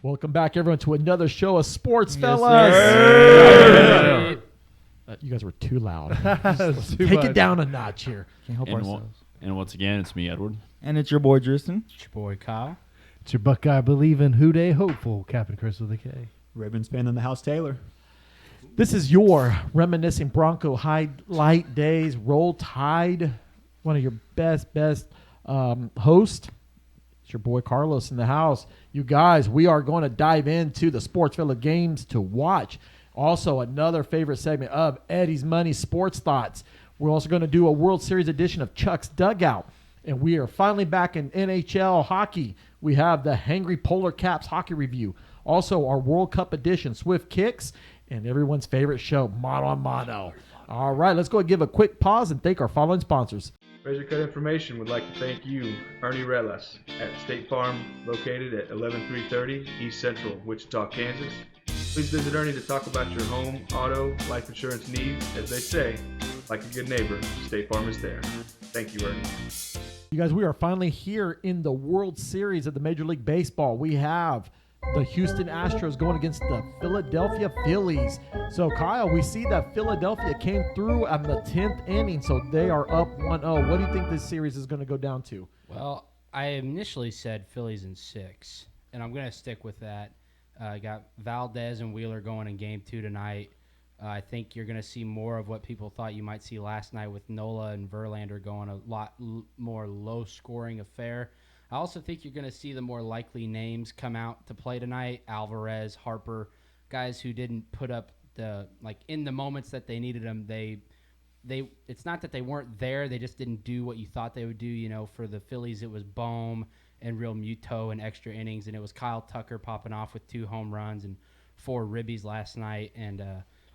Welcome back, everyone, to another show of Sportsfellas. Yes, you guys were too loud. Take it down a notch here. Can't help ourselves. And once again, it's me, Edward. And it's your boy, Tristan. It's your boy, Kyle. It's your Buckeye believing Who Dey hopeful, Captain Chris with a K. Ravens fan in the house, Taylor. This is your reminiscing Bronco highlight days. Roll Tide, one of your best hosts. It's your boy Carlos in the house. You guys, we are going to dive into the Sportsfellas games to watch. Also, another favorite segment of Eddie's Money Sports Thoughts. We're also going to do a World Series edition of Chuck's Dugout. And we are finally back in NHL hockey. We have the Hangry Polar Caps hockey review. Also, our World Cup edition, Swift Kicks, and everyone's favorite show, Mano a Mano. All right, let's go and give a quick pause and thank our following sponsors. Razor Cut Information would like to thank you, Ernie Reles, at State Farm, located at 11330 East Central, Wichita, Kansas. Please visit Ernie to talk about your home, auto, life insurance needs. As they say, like a good neighbor, State Farm is there. Thank you, Ernie. You guys, we are finally here in the World Series of the Major League Baseball. We have the Houston Astros going against the Philadelphia Phillies. So, Kyle, we see that Philadelphia came through on the 10th inning, so they are up 1-0. What do you think this series is going to go down to? Well, I initially said Phillies in 6, and I'm going to stick with that. I got Valdez and Wheeler going in Game 2 tonight. I think you're going to see more of what people thought you might see last night with Nola and Verlander going a lot more low-scoring affair. I also think you're going to see the more likely names come out to play tonight. Alvarez, Harper, guys who didn't put up in the moments that they needed them. It's not that they weren't there. They just didn't do what you thought they would do. You know, for the Phillies, it was Bohm and Real Muto in extra innings, and it was Kyle Tucker popping off with 2 home runs and 4 ribbies last night, and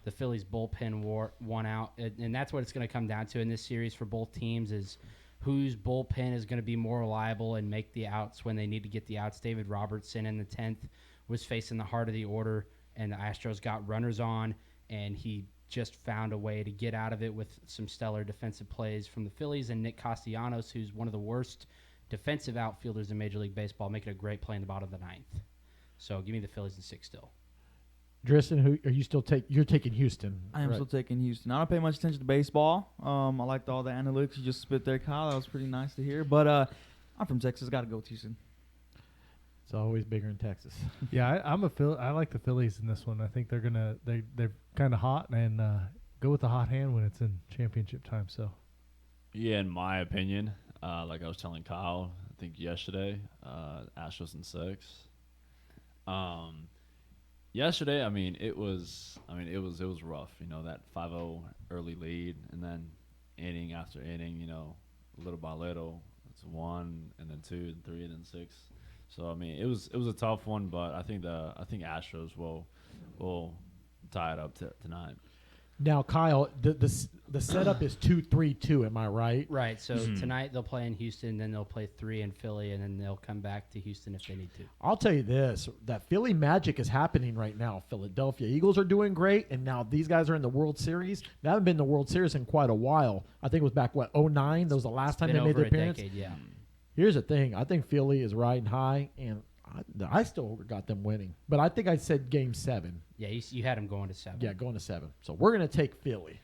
the Phillies bullpen won out. And that's what it's going to come down to in this series for both teams is whose bullpen is going to be more reliable and make the outs when they need to get the outs. David Robertson in the 10th was facing the heart of the order, and the Astros got runners on, and he just found a way to get out of it with some stellar defensive plays from the Phillies. And Nick Castellanos, who's one of the worst defensive outfielders in Major League Baseball, making a great play in the bottom of the 9th. So give me the Phillies in 6 still. Tristan, who are you still you're taking Houston? I am still taking Houston. I don't pay much attention to baseball. I liked all the analytics you just spit there, Kyle. That was pretty nice to hear. But I'm from Texas. Got to go with Houston. It's always bigger in Texas. Yeah, I like the Phillies in this one. I think they're kind of hot and go with the hot hand when it's in championship time. So, Yeah, in my opinion, like I was telling Kyle, I think yesterday, Astros in 6. Yesterday, it was rough. You know, that 5-0 early lead, and then inning after inning, you know, little by little, it's 1, and then 2, and 3, and then 6. So it was a tough one, but I think Astros will tie it up tonight. Now, Kyle, the setup is 2-3-2. Am I right? Right. So tonight they'll play in Houston, then they'll play 3 in Philly, and then they'll come back to Houston if they need to. I'll tell you this: that Philly magic is happening right now. Philadelphia Eagles are doing great, and now these guys are in the World Series. They haven't been in the World Series in quite a while. I think it was back 2009. That was the last time they made their appearance. Decade, yeah. Here's the thing: I think Philly is riding high, and I still got them winning. But I think I said Game 7. Yeah, you had them going to 7. Yeah, going to 7. So we're going to take Philly.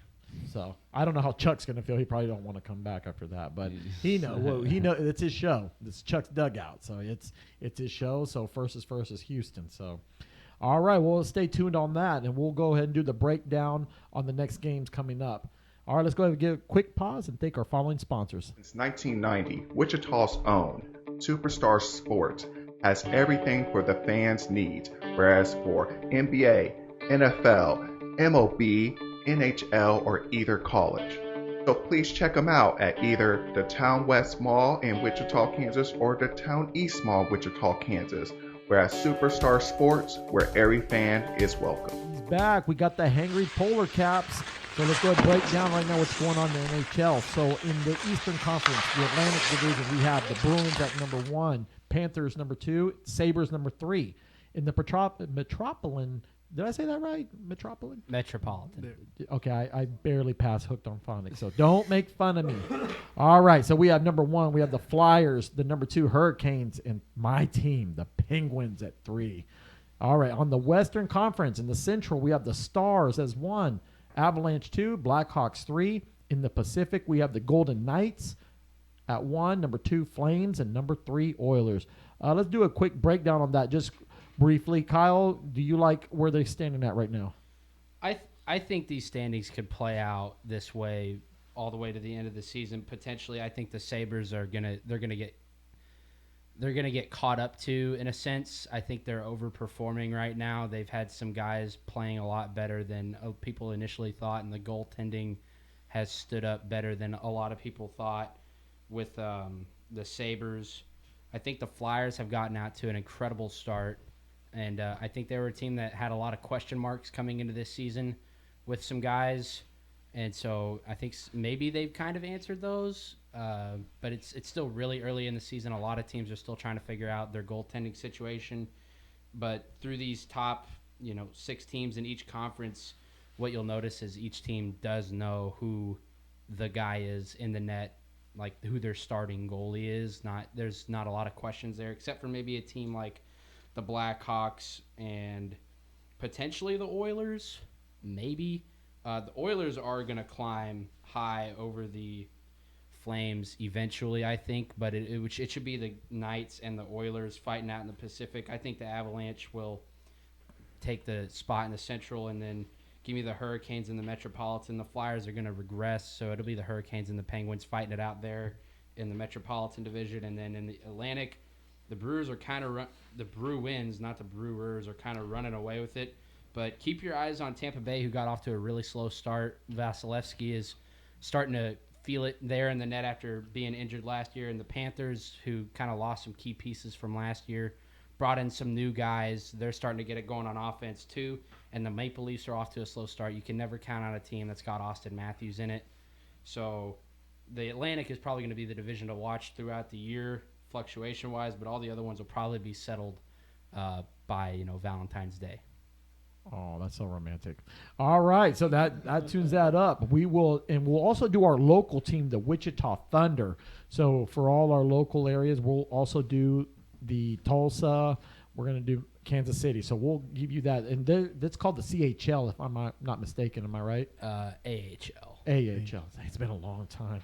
So I don't know how Chuck's going to feel. He probably don't want to come back after that. But he know it's his show. It's Chuck's dugout. So it's his show. So first is Houston. So all right, well, stay tuned on that, and we'll go ahead and do the breakdown on the next games coming up. All right, let's go ahead and give a quick pause and thank our following sponsors. Since 1990, Wichita's own Superstar Sports has everything for the fans' needs, whereas for NBA, NFL, MLB, NHL, or either college. So please check them out at either the Town West Mall in Wichita, Kansas, or the Town East Mall, Wichita, Kansas, whereas Superstar Sports, where every fan is welcome. He's back. We got the Hangry Polar Caps. So let's go ahead and break down right now what's going on in the NHL. So in the Eastern Conference, the Atlantic Division, we have the Bruins at number 1, Panthers number 2, Sabres number 3. in the Metropolitan. Did I say that right? Metropolitan? Metropolitan. Okay, I barely passed hooked on phonics, so don't make fun of me. All right, so we have number 1. We have the Flyers, the number 2 Hurricanes, and my team, the Penguins, at 3. All right, on the Western Conference, in the Central, we have the Stars as 1, Avalanche 2, Blackhawks 3. In the Pacific, we have the Golden Knights at 1, number 2 Flames, and number 3 Oilers. Let's do a quick breakdown on that just briefly. Kyle, do you like where they're standing at right now? I think these standings could play out this way all the way to the end of the season. Potentially, I think the Sabres are gonna get caught up to, in a sense. I think they're overperforming right now. They've had some guys playing a lot better than people initially thought, and the goaltending has stood up better than a lot of people thought with the Sabres. I think the Flyers have gotten out to an incredible start, and I think they were a team that had a lot of question marks coming into this season with some guys, and so I think maybe they've kind of answered those, but it's still really early in the season. A lot of teams are still trying to figure out their goaltending situation, but through these top 6 teams in each conference, what you'll notice is each team does know who the guy is in the net, like who their starting goalie is. There's not a lot of questions there, except for maybe a team like the Blackhawks and potentially the Oilers. Maybe the Oilers are going to climb high over the Flames eventually, I think, but it should be the Knights and the Oilers fighting out in the Pacific. I think the Avalanche will take the spot in the Central, and then give me the Hurricanes and the Metropolitan. The Flyers are going to regress, so it'll be the Hurricanes and the Penguins fighting it out there in the Metropolitan Division. And then in the Atlantic, the Brewers are kind of the Bruins, not the Brewers, are kind of running away with it. But keep your eyes on Tampa Bay, who got off to a really slow start. Vasilevsky is starting to feel it there in the net after being injured last year. And the Panthers, who kind of lost some key pieces from last year, brought in some new guys. They're starting to get it going on offense too. And the Maple Leafs are off to a slow start. You can never count on a team that's got Austin Matthews in it. So the Atlantic is probably going to be the division to watch throughout the year, fluctuation-wise, but all the other ones will probably be settled by Valentine's Day. Oh, that's so romantic. All right, so that tunes that up. We'll also do our local team, the Wichita Thunder. So for all our local areas, we'll also do the Tulsa. We're going to do Kansas City. So we'll give you that. And that's called the CHL, if I'm not mistaken. Am I right? AHL. AHL. It's been a long time.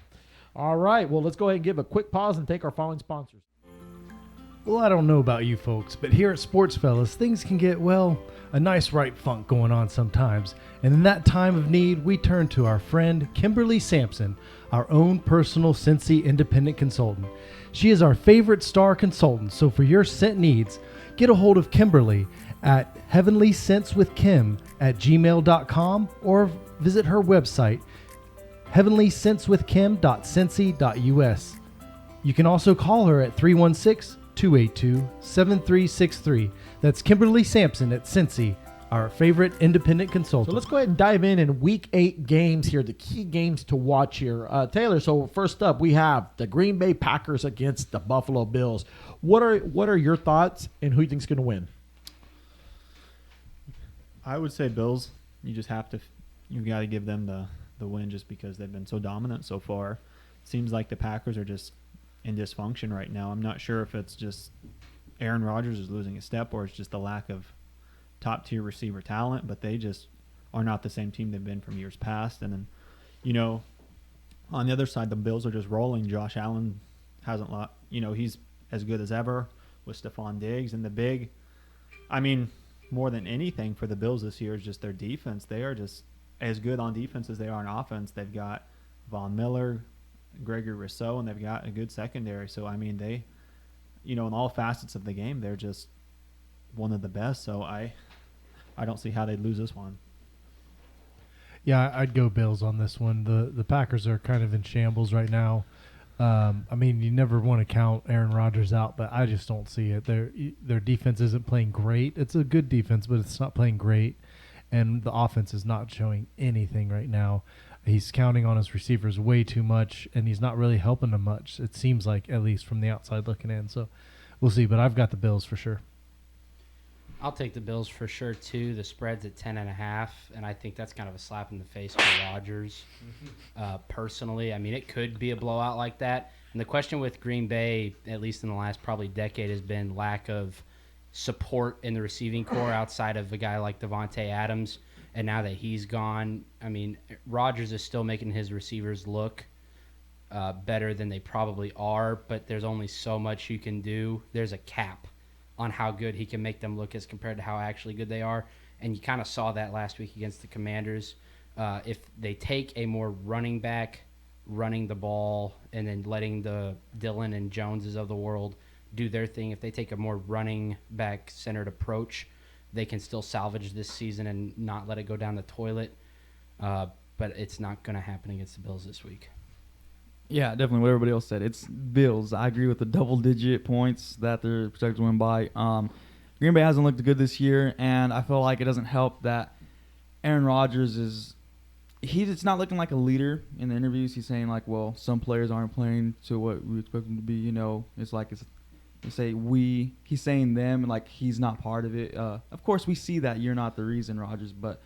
All right. Well, let's go ahead and give a quick pause and thank our following sponsors. Well, I don't know about you folks, but here at Sportsfellas, things can get, a nice right funk going on sometimes. And in that time of need, we turn to our friend Kimberly Sampson, our own personal Cincy independent consultant. She is our favorite star consultant, so for your scent needs, get a hold of Kimberly at heavenlyscentswithkim@gmail.com or visit her website, heavenlyscentswithkim.cincy.us. You can also call her at 316-282-7363. That's Kimberly Sampson at Cincy, our favorite independent consultant. So let's go ahead and dive in Week 8 games here, the key games to watch here. Taylor, so first up, we have the Green Bay Packers against the Buffalo Bills. What are your thoughts, and who do you think is going to win? I would say Bills. You got to give them the win just because they've been so dominant so far. Seems like the Packers are just in dysfunction right now. I'm not sure if it's just Aaron Rodgers is losing a step or it's just the lack of top-tier receiver talent, but they just are not the same team they've been from years past. And then, on the other side, the Bills are just rolling. Josh Allen hasn't he's as good as ever with Stephon Diggs. And more than anything for the Bills this year is just their defense. They are just as good on defense as they are on offense. They've got Von Miller, Gregory Rousseau, and they've got a good secondary. So, they, in all facets of the game, they're just one of the best. So I don't see how they'd lose this one. Yeah, I'd go Bills on this one. The Packers are kind of in shambles right now. You never want to count Aaron Rodgers out, but I just don't see it. Their defense isn't playing great. It's a good defense, but it's not playing great. And the offense is not showing anything right now. He's counting on his receivers way too much, and he's not really helping them much, it seems like, at least from the outside looking in. So we'll see, but I've got the Bills for sure. I'll take the Bills for sure too. The spread's at 10.5, and I think that's kind of a slap in the face for Rodgers. Personally, I mean, it could be a blowout like that. And the question with Green Bay, at least in the last probably decade, has been lack of support in the receiving core outside of a guy like Devontae Adams. And now that he's gone, I mean, Rodgers is still making his receivers look better than they probably are, but there's only so much you can do. There's a cap on how good he can make them look as compared to how actually good they are. And you kind of saw that last week against the Commanders. If they take a more running back running the ball and then letting the Dillon and Joneses of the world do their thing, if they take a more running back centered approach, they can still salvage this season and not let it go down the toilet. But it's not going to happen against the Bills this week. Yeah, definitely what everybody else said. It's Bills. I agree with the double-digit points that they're projected to win by. Green Bay hasn't looked good this year, and I feel like it doesn't help that Aaron Rodgers he's not looking like a leader in the interviews. He's saying, like, well, some players aren't playing to what we expect them to be. You know, it's like you say we. He's saying them, and, like, he's not part of it. Of course, we see that you're not the reason, Rodgers, but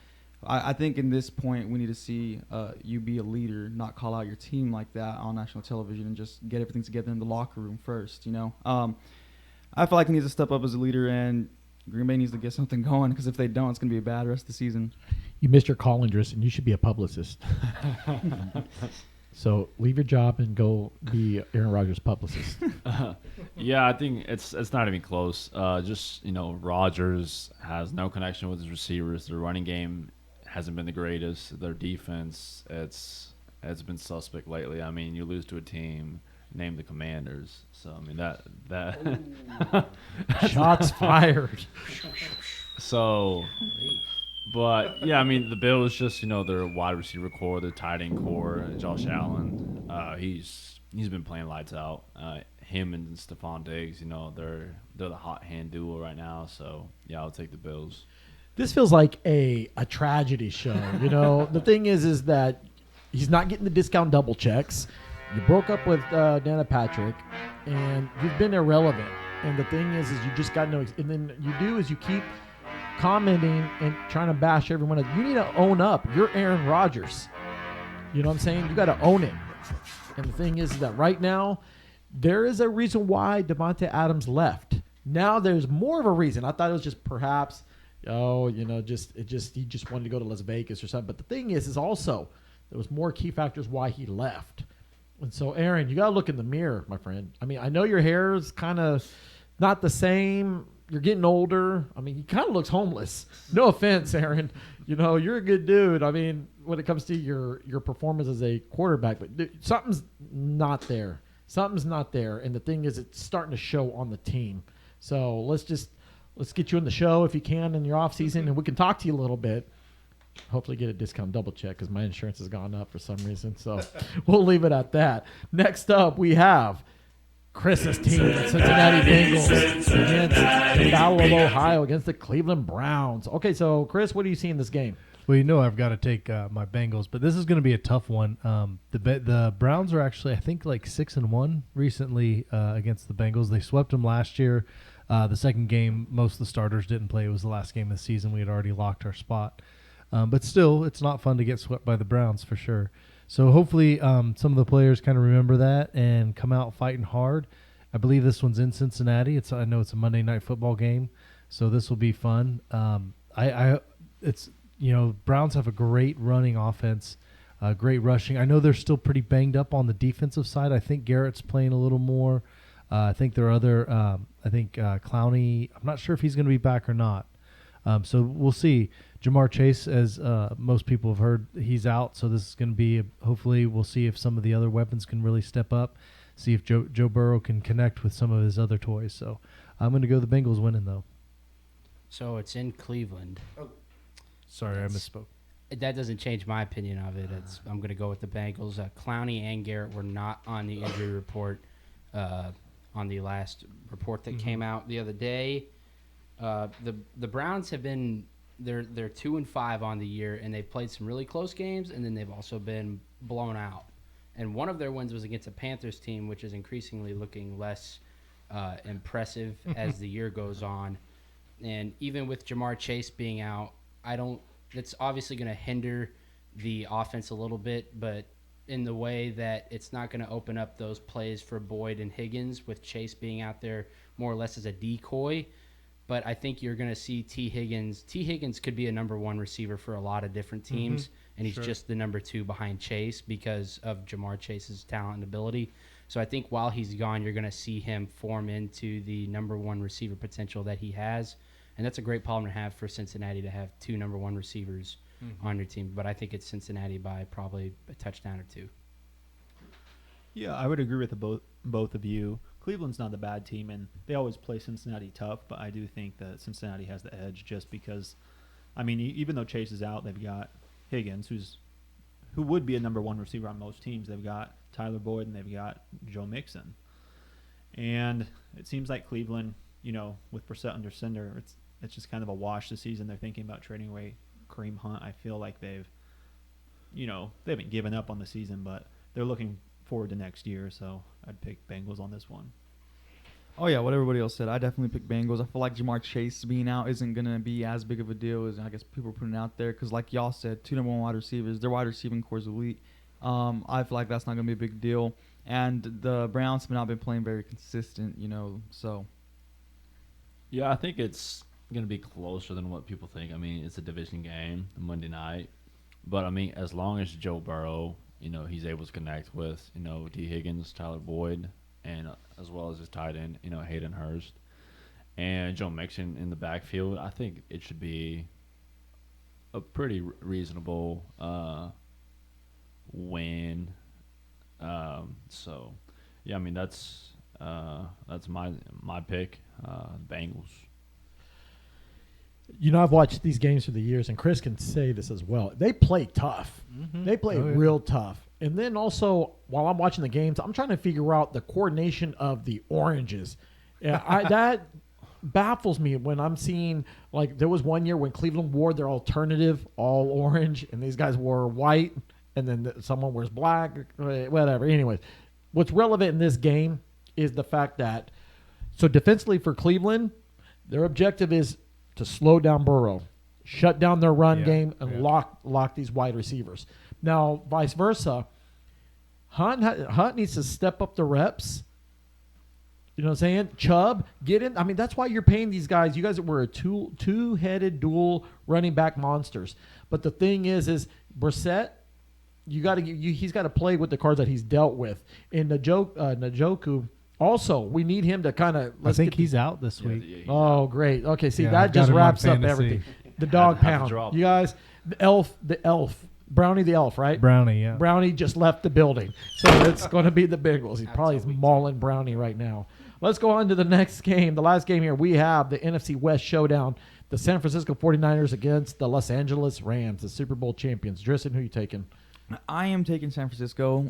I think in this point we need to see you be a leader, not call out your team like that on national television, and just get everything together in the locker room first, you know. I feel like he needs to step up as a leader, and Green Bay needs to get something going, because if they don't, it's going to be a bad rest of the season. You missed your calling, and you should be a publicist. So leave your job and go be Aaron Rodgers' publicist. Yeah, I think it's not even close. Just, Rodgers has no connection with his receivers. Their running game hasn't been the greatest. Their defense, it's been suspect lately. I mean, you lose to a team named the Commanders. So, I mean, that Shots fired. So, but, yeah, I mean, the Bills just, their wide receiver core, their tight end core, Josh Allen, he's been playing lights out. Him and Stephon Diggs, they're the hot hand duo right now. So, yeah, I'll take the Bills. This feels like a tragedy show. The thing is that he's not getting the discount double checks. You broke up with Dana Patrick, and you've been irrelevant. And the thing is you just got no. And then you keep commenting and trying to bash everyone else. You need to own up. You're Aaron Rodgers. You know what I'm saying? You got to own it. And the thing is that right now, there is a reason why Devontae Adams left. Now there's more of a reason. I thought it was just perhaps. He just wanted to go to Las Vegas or something. But the thing is also there was more key factors why he left. And so, Aaron, you got to look in the mirror, my friend. I mean, I know your hair is kind of not the same. You're getting older. I mean, he kind of looks homeless. No offense, Aaron. You're a good dude. I mean, when it comes to your performance as a quarterback, but something's not there. Something's not there. And the thing is, it's starting to show on the team. So let's get you in the show if you can in your off season, and we can talk to you a little bit. Hopefully get a discount double check because my insurance has gone up for some reason. So we'll leave it at that. Next up, we have Chris's team, the Cincinnati Bengals, against the Battle of Ohio against the Cleveland Browns. Okay, so Chris, what do you see in this game? Well, I've got to take my Bengals, but this is going to be a tough one. The Browns are actually, I think, like 6-1 recently against the Bengals. They swept them last year. The second game, most of the starters didn't play. It was the last game of the season. We had already locked our spot. But still, it's not fun to get swept by the Browns for sure. So hopefully some of the players kind of remember that and come out fighting hard. I believe this one's in Cincinnati. I know it's a Monday night football game, so this will be fun. Browns have a great running offense, great rushing. I know they're still pretty banged up on the defensive side. I think Garrett's playing a little more. I think there are other. Clowney. I'm not sure if he's going to be back or not. So we'll see. Jamar Chase, as most people have heard, he's out. So this is going to be, hopefully we'll see if some of the other weapons can really step up, see if Joe Burrow can connect with some of his other toys. So I'm going to go the Bengals winning, though. So it's in Cleveland. Oh, sorry, I misspoke. That doesn't change my opinion of it. I'm going to go with the Bengals. Clowney and Garrett were not on the injury report on the last report that came out the other day. The Browns have been they're 2-5 on the year, and they've played some really close games, and then they've also been blown out. And one of their wins was against a Panthers team, which is increasingly looking less impressive as the year goes on. And even with Jamar Chase being out, that's obviously going to hinder the offense a little bit, but in the way that it's not going to open up those plays for Boyd and Higgins with Chase being out there more or less as a decoy. But I think you're going to see T. Higgins. T. Higgins could be a number one receiver for a lot of different teams, and he's just the number two behind Chase because of Jamar Chase's talent and ability. So I think while he's gone, you're going to see him form into the number one receiver potential that he has. And that's a great problem to have for Cincinnati, to have two number one receivers on your team. But I think it's Cincinnati by probably a touchdown or two. Yeah, I would agree with both of you. Cleveland's not a bad team, and they always play Cincinnati tough, but I do think that Cincinnati has the edge just because, I mean, even though Chase is out, they've got Higgins, who would be a number one receiver on most teams. They've got Tyler Boyd, and they've got Joe Mixon. And it seems like Cleveland, with Brissett under center, it's just kind of a wash this season. They're thinking about trading away Kareem Hunt. I feel like they haven't given up on the season, but they're looking forward to next year, so I'd pick Bengals on this one. Oh, yeah, what everybody else said. I definitely pick Bengals. I feel like Jamar Chase being out isn't going to be as big of a deal as I guess people are putting out there because, like y'all said, two number one wide receivers. Their wide receiving core is elite. I feel like that's not going to be a big deal. And the Browns have not been playing very consistent, so. Yeah, I think it's going to be closer than what people think. I mean, it's a division game, Monday night. But, I mean, as long as Joe Burrow, he's able to connect with, D. Higgins, Tyler Boyd, and as well as his tight end, Hayden Hurst, and Joe Mixon in the backfield, I think it should be a pretty reasonable win. So, yeah, I mean, that's my pick, Bengals. I've watched these games for the years, and Chris can say this as well. They play tough. They play real tough. And then also, while I'm watching the games, I'm trying to figure out the coordination of the oranges. That baffles me when I'm seeing, like, there was one year when Cleveland wore their alternative all orange, and these guys wore white, and then someone wears black, whatever. Anyways, what's relevant in this game is the fact that, so defensively for Cleveland, their objective is to slow down Burrow, shut down their run game, and lock these wide receivers. Now, vice versa, Hunt needs to step up the reps. You know what I'm saying? Chubb, get in. I mean, that's why you're paying these guys. You guys were a two-headed dual running back monsters. But the thing is Brissett, he's got to play with the cards that he's dealt with. And Njoku, also, we need him to kind of. I think he's out this week. Oh, great. Okay, see, that just wraps up everything. The dog pound. You guys, the elf. Brownie the elf, right? Brownie, yeah. Brownie just left the building. So it's going to be the Bengals. He probably is mauling Brownie right now. Let's go on to the next game. The last game here, we have the NFC West showdown. The San Francisco 49ers against the Los Angeles Rams, the Super Bowl champions. Drisson, who are you taking? I am taking San Francisco.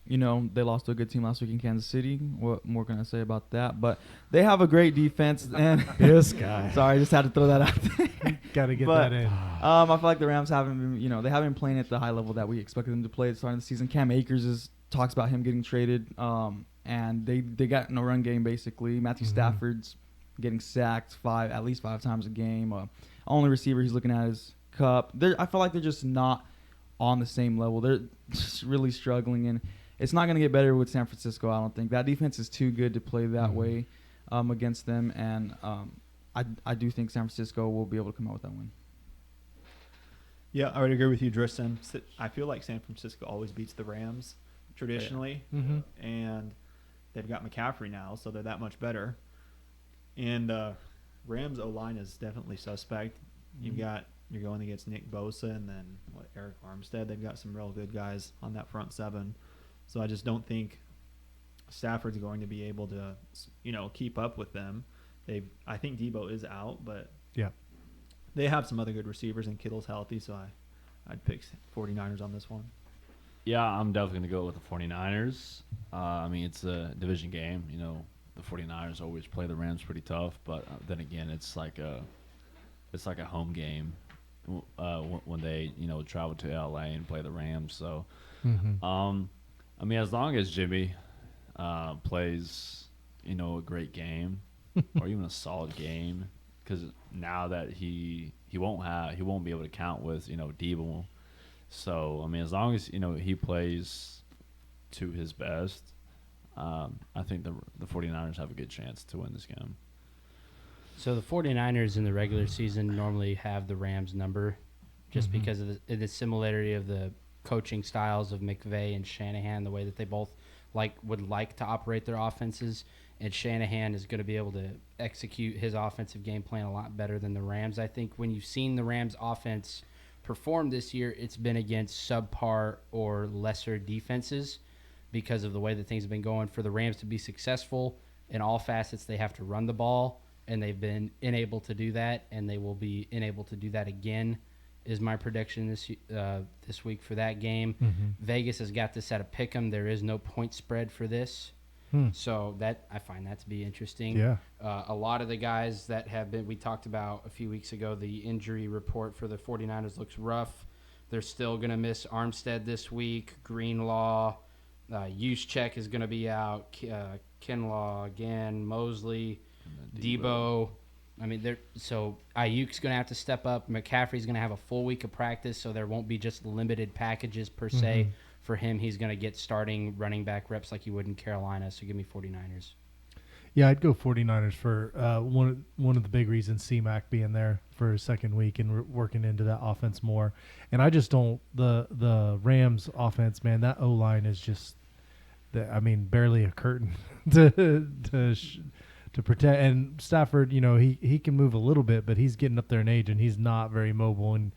They lost to a good team last week in Kansas City. What more can I say about that? But they have a great defense. And this guy. Sorry, I just had to throw that out there. Got to get that in. I feel like the Rams haven't been, they haven't been playing at the high level that we expected them to play at the start of the season. Cam Akers talks about him getting traded, and they got no run game basically. Matthew Stafford's getting sacked at least five times a game. Only receiver he's looking at is Kupp. I feel like they're just not on the same level. They're just really struggling, and it's not going to get better with San Francisco, I don't think. That defense is too good to play that way against them, and I do think San Francisco will be able to come out with that win. Yeah, I would agree with you, Drisson. I feel like San Francisco always beats the Rams traditionally, and they've got McCaffrey now, so they're that much better. And Rams O-line is definitely suspect. You're going against Nick Bosa and then Eric Armstead. They've got some real good guys on that front seven. So I just don't think Stafford's going to be able to, keep up with them. I think Debo is out, but they have some other good receivers, and Kittle's healthy, so I'd pick 49ers on this one. Yeah, I'm definitely going to go with the 49ers. I mean, it's a division game. The 49ers always play the Rams pretty tough, but then again, it's like a home game when they travel to LA and play the Rams. So, I mean, as long as Jimmy plays a great game or even a solid game, because now that he won't be able to count with Debo. So I mean, as long as he plays to his best, I think the 49ers have a good chance to win this game. So the 49ers in the regular season normally have the Rams number just Mhm. because of the similarity of the coaching styles of McVay and Shanahan, the way that they both would like to operate their offenses. And Shanahan is going to be able to execute his offensive game plan a lot better than the Rams. I think when you've seen the Rams offense perform this year, it's been against subpar or lesser defenses because of the way that things have been going. For the Rams to be successful in all facets, they have to run the ball, and they've been unable to do that, and they will be unable to do that again, is my prediction this week for that game. Mhm. Vegas has got this at a pick'em. There is no point spread for this. Hmm. So that I find that to be interesting. Yeah. A lot of the guys that have been, we talked about a few weeks ago, the injury report for the 49ers looks rough. They're still going to miss Armstead this week. Greenlaw, Juszczyk is going to be out. Kinlaw again, Mosley, And then Debo. I mean, so Ayuk's going to have to step up. McCaffrey's going to have a full week of practice, so there won't be just limited packages per se. Mhm. For him, he's going to get starting running back reps like he would in Carolina, so give me 49ers. Yeah, I'd go 49ers for one of the big reasons C-Mac being there for his second week and working into that offense more. And I just don't the Rams offense, man. That O-line is just, barely a curtain to protect. And Stafford, he can move a little bit, but he's getting up there in age and he's not very mobile and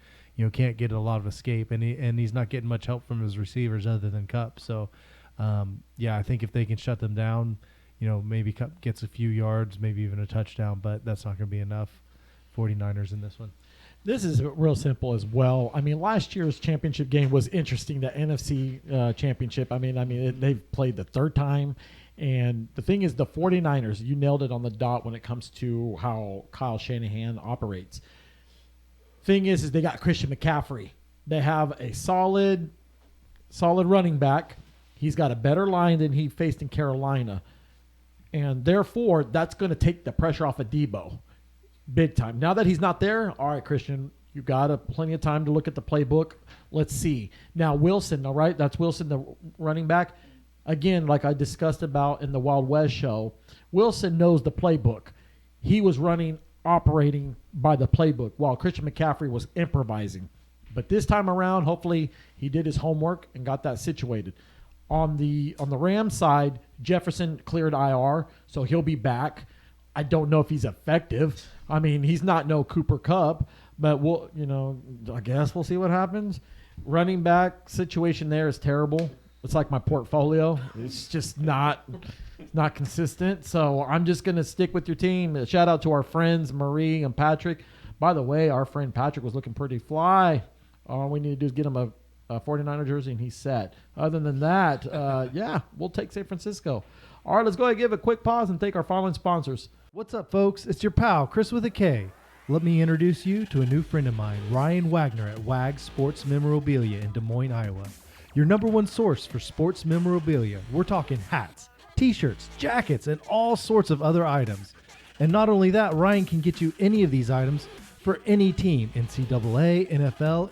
can't get a lot of escape. And he's not getting much help from his receivers other than Kupp. So I think if they can shut them down, maybe Kupp gets a few yards, maybe even a touchdown, but that's not going to be enough. 49ers in this one. This is real simple as well. I mean, last year's championship game was interesting. The NFC championship. They've played the third time. And the thing is, the 49ers, you nailed it on the dot when it comes to how Kyle Shanahan operates. Thing is they got Christian McCaffrey. They have a solid running back. He's got a better line than he faced in Carolina. And therefore, that's going to take the pressure off of Debo big time. Now that he's not there, all right, Christian, you got plenty of time to look at the playbook. Let's see. Now, Wilson, all right, that's Wilson, the running back. Again, like I discussed about in the Wild West show, Wilson knows the playbook. He was operating by the playbook while Christian McCaffrey was improvising. But this time around, hopefully he did his homework and got that situated. On the Rams side, Jefferson cleared IR, so he'll be back. I don't know if he's effective. I mean, he's not no Cooper Kupp, but I guess we'll see what happens. Running back situation there is terrible. It's like my portfolio. It's just not consistent. So I'm just going to stick with your team. A shout out to our friends, Marie and Patrick. By the way, our friend Patrick was looking pretty fly. All we need to do is get him a 49er jersey, and he's set. Other than that, we'll take San Francisco. All right, let's go ahead and give a quick pause and thank our following sponsors. What's up, folks? It's your pal, Chris with a K. Let me introduce you to a new friend of mine, Ryan Wagner at Wags Sports Memorabilia in Des Moines, Iowa. Your number one source for sports memorabilia. We're talking hats, t-shirts, jackets, and all sorts of other items. And not only that, Ryan can get you any of these items for any team, NCAA, NFL,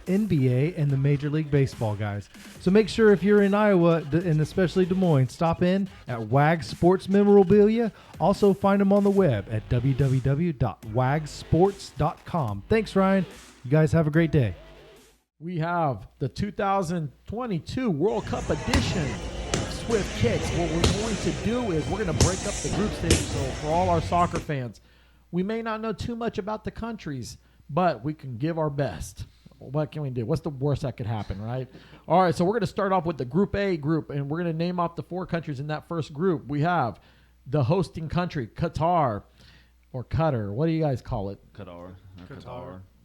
NBA, and the Major League Baseball guys. So make sure if you're in Iowa, and especially Des Moines, stop in at Wags Sports Memorabilia. Also find them on the web at www.wagsports.com. Thanks, Ryan. You guys have a great day. We have the 2022 World Cup edition of Swift Kicks. What we're going to do is we're going to break up the group stage. So for all our soccer fans, we may not know too much about the countries, but we can give our best. What can we do? What's the worst that could happen, right? All right, so we're going to start off with the Group A group, and we're going to name off the 4 countries in that first group. We have the hosting country, Qatar, or Qatar. What do you guys call it? Qatar.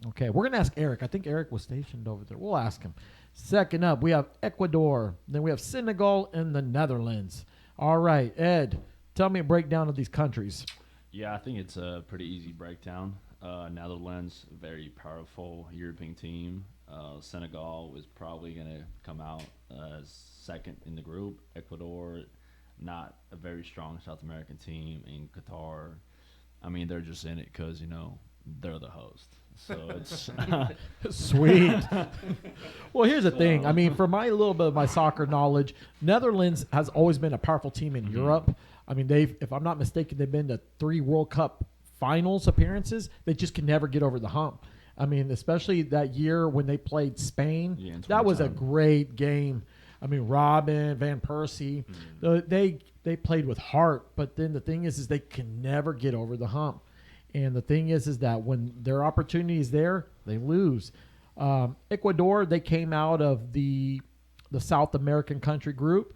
Okay, we're going to ask Eric. I think Eric was stationed over there. We'll ask him. Second up, we have Ecuador. Then we have Senegal and the Netherlands. All right, Ed, tell me a breakdown of these countries. Yeah, I think it's a pretty easy breakdown. Netherlands, very powerful European team. Senegal is probably going to come out as second in the group. Ecuador, not a very strong South American team. And Qatar, I mean, they're just in it because, they're the host. So it's Sweet. Well, here's the thing. I mean, for my little bit of my soccer knowledge, Netherlands has always been a powerful team in Europe. I mean, if I'm not mistaken, they've been to 3 World Cup finals appearances. They just can never get over the hump. I mean, especially that year when they played Spain. Yeah, in that was a 2010. great game. I mean, Robin, Van Persie, they played with heart. But then the thing is they can never get over the hump. And the thing is that when their opportunity is there, they lose. Ecuador, they came out of the South American country group.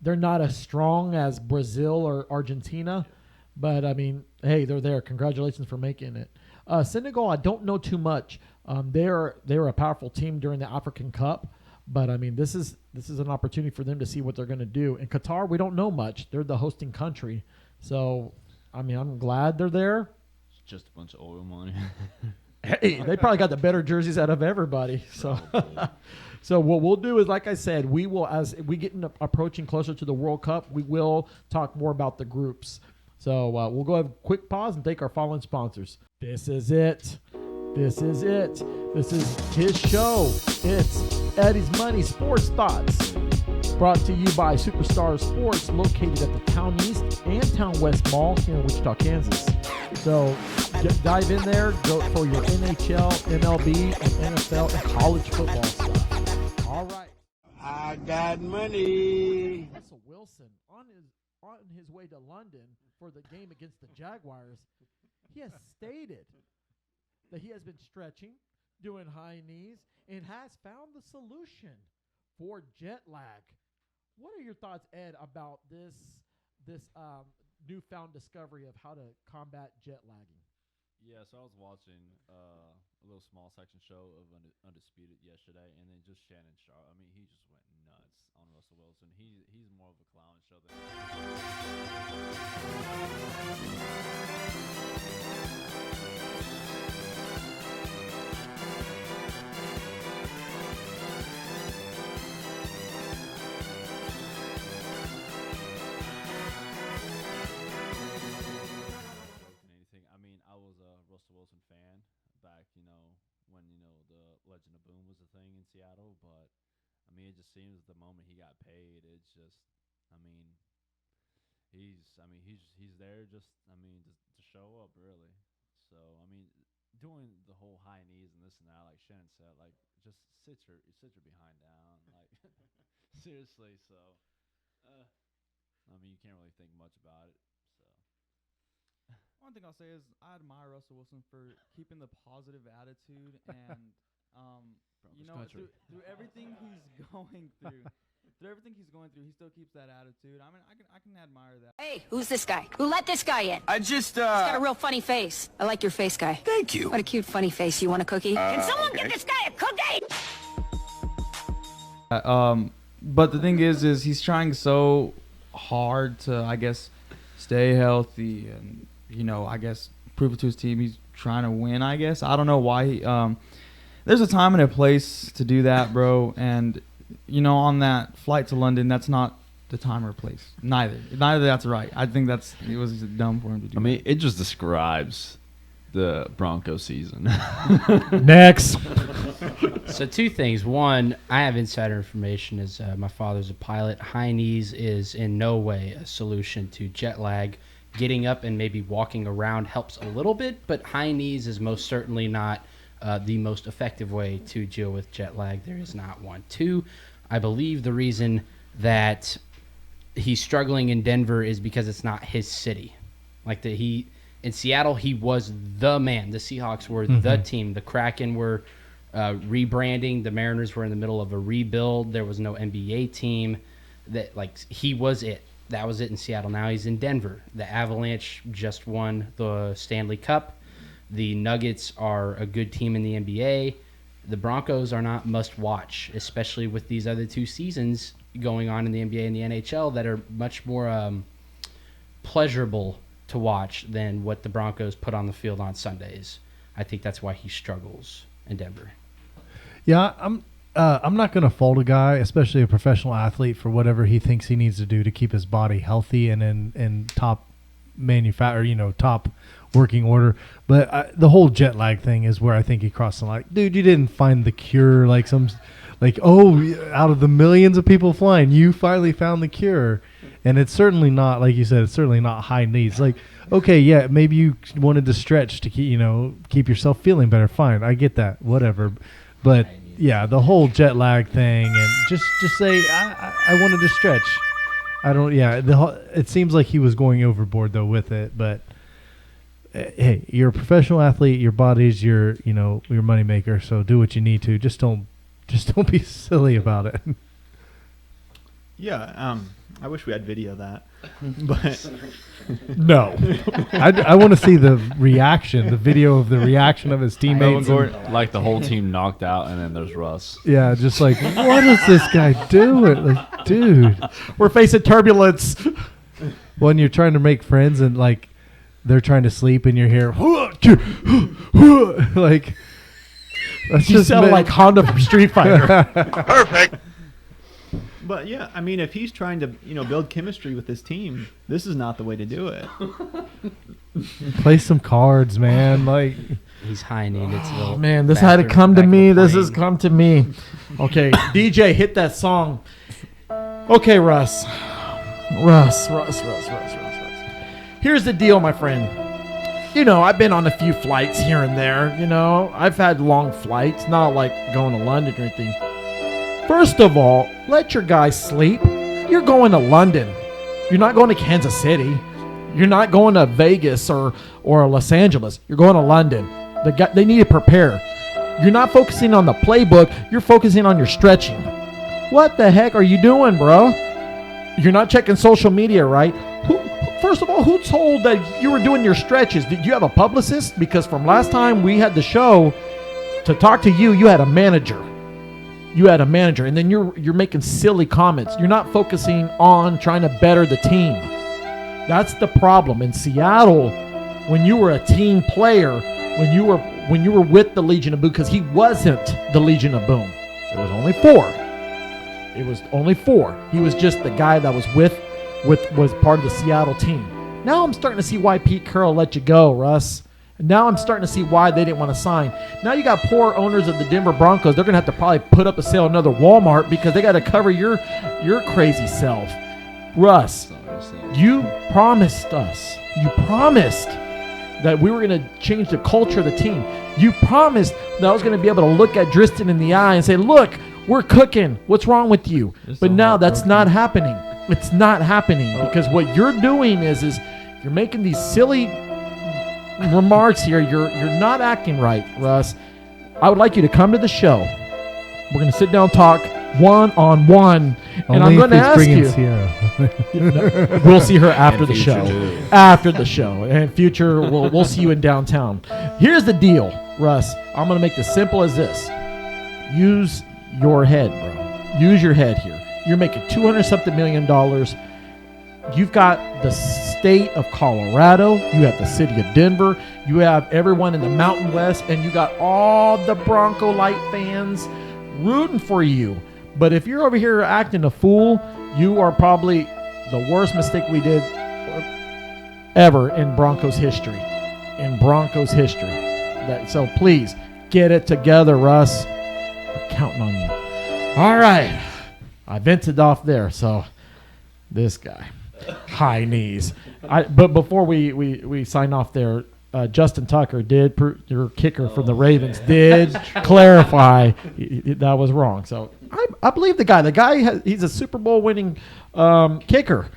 They're not as strong as Brazil or Argentina, but I mean, hey, they're there. Congratulations for making it. Senegal, I don't know too much. They're a powerful team during the African Cup, but I mean, this is an opportunity for them to see what they're going to do. In Qatar, we don't know much. They're the hosting country, so I mean, I'm glad they're there. It's just a bunch of oil money. Hey, they probably got the better jerseys out of everybody. So, so what we'll do is, like I said, we will, as we get approaching closer to the World Cup, we will talk more about the groups. So we'll go have a quick pause and thank our following sponsors. This is it. This is it. This is his show. It's Eddie's Money Sports Thoughts. Brought to you by Superstar Sports, located at the Town East and Town West Mall here in Wichita, Kansas. So dive in there, go for your NHL, MLB, and NFL and college football stuff. All right. I got money. Russell Wilson on his way to London for the game against the Jaguars, he has stated that he has been stretching, doing high knees, and has found the solution for jet lag. What are your thoughts, Ed, about this newfound discovery of how to combat jet lagging? Yeah, so I was watching a little small section show of Undisputed yesterday, and then just Shannon Sharp. I mean, he just went nuts on Russell Wilson. He's more of a clown show than. Russell Wilson fan back, when, the Legend of Boom was a thing in Seattle. But, I mean, it just seems the moment he got paid, it's just, he's there just, to show up, really. So, doing the whole high knees and this and that, like Shannon said, like, just sit your behind down. Like, seriously. So, you can't really think much about it. One thing I'll say is I admire Russell Wilson for keeping the positive attitude and, through everything he's going through, he still keeps that attitude. I mean, I can admire that. Hey, who's this guy? Who let this guy in? I just, He's got a real funny face. I like your face, guy. Thank you. What a cute, funny face. You want a cookie? Can someone get this guy a cookie? But the thing is he's trying so hard to, I guess, stay healthy and, I guess prove it to his team. He's trying to win, I guess. I don't know why. There's a time and a place to do that, bro. And, on that flight to London, that's not the time or place. Neither that's right. I think it was just dumb for him to do. It just describes the Broncos season. Next. So 2 things. One, I have insider information as my father's a pilot. High knees is in no way a solution to jet lag. Getting up and maybe walking around helps a little bit, but high knees is most certainly not the most effective way to deal with jet lag. There is not one. 2, I believe the reason that he's struggling in Denver is because it's not his city. Like in Seattle, he was the man. The Seahawks were the team. The Kraken were rebranding. The Mariners were in the middle of a rebuild. There was no NBA team. He was it. That was it in Seattle. Now he's in Denver. The Avalanche just won the Stanley Cup. The Nuggets are a good team in the NBA. The Broncos are not must watch, especially with these other 2 seasons going on in the NBA and the NHL that are much more pleasurable to watch than what the Broncos put on the field on Sundays. I think that's why he struggles in Denver. Yeah, I'm not going to fault a guy, especially a professional athlete, for whatever he thinks he needs to do to keep his body healthy and in top top working order. But the whole jet lag thing is where I think he crossed the line. Dude, you didn't find the cure out of the millions of people flying, you finally found the cure. And it's certainly not, like you said, it's certainly not high needs. Like, okay, yeah, maybe you wanted to stretch to keep yourself feeling better. Fine, I get that, whatever. But yeah, the whole jet lag thing, and just say I wanted to stretch. I don't. Yeah, it seems like he was going overboard though with it. But hey, you're a professional athlete. Your body's your moneymaker. So do what you need to. Just don't be silly about it. Yeah. I wish we had video of that, but no. I want to see the video of the reaction of his teammates. Like the whole team knocked out, and then there's Russ. Yeah, just like, what is this guy doing? Like, dude, we're facing turbulence. When you're trying to make friends and like they're trying to sleep and you're here, like that's you sound like Honda from Street Fighter. Perfect. But yeah, I mean, if he's trying to, build chemistry with his team, this is not the way to do it. Play some cards, man. Like he's high needed. Oh man, this had to come to me. This has come to me. Okay, DJ, hit that song. Okay, Russ. Here's the deal, my friend. I've been on a few flights here and there. I've had long flights, not like going to London or anything. First of all, let your guys sleep. You're going to London. You're not going to Kansas City. You're not going to Vegas or Los Angeles. You're going to London. They need to prepare. You're not focusing on the playbook. You're focusing on your stretching. What the heck are you doing, bro? You're not checking social media, right? First of all, who told that you were doing your stretches? Did you have a publicist? Because from last time we had the show, to talk to you, you had a manager. And then you're making silly comments. You're not focusing on trying to better the team. That's the problem. In Seattle, when you were a team player, when you were with the Legion of Boom, because he wasn't the Legion of Boom. There was only four. He was just the guy that was was part of the Seattle team. Now I'm starting to see why Pete Carroll let you go, Russ. Now I'm starting to see why they didn't want to sign. Now you got poor owners of the Denver Broncos. They're going to have to probably put up a sale at another Walmart because they got to cover your crazy self. Russ, you promised us. You promised that we were going to change the culture of the team. You promised that I was going to be able to look at Driston in the eye and say, look, we're cooking. What's wrong with you? But now that's not happening. It's not happening because what you're doing is you're making these silly remarks here. You're not acting right, Russ. I would like you to come to the show. We're going to sit down and talk one-on-one, and I'm going to ask you. We'll see her after the show. After the show. And future, we'll see you in downtown. Here's the deal, Russ. I'm going to make this simple as this. Use your head, bro. Use your head here. You're making $200-something million. You've got the state of Colorado. You have the city of Denver. You have everyone in the Mountain West. And you got all the Bronco Light fans rooting for you. But if you're over here acting a fool, you are probably the worst mistake we did ever in Broncos history. So please, get it together, Russ. We're counting on you. All right. I vented off there, so this guy. High knees. But before we sign off there, Justin Tucker your kicker from the Ravens did clarify that was wrong. So I believe the guy. The guy he's a Super Bowl winning kicker.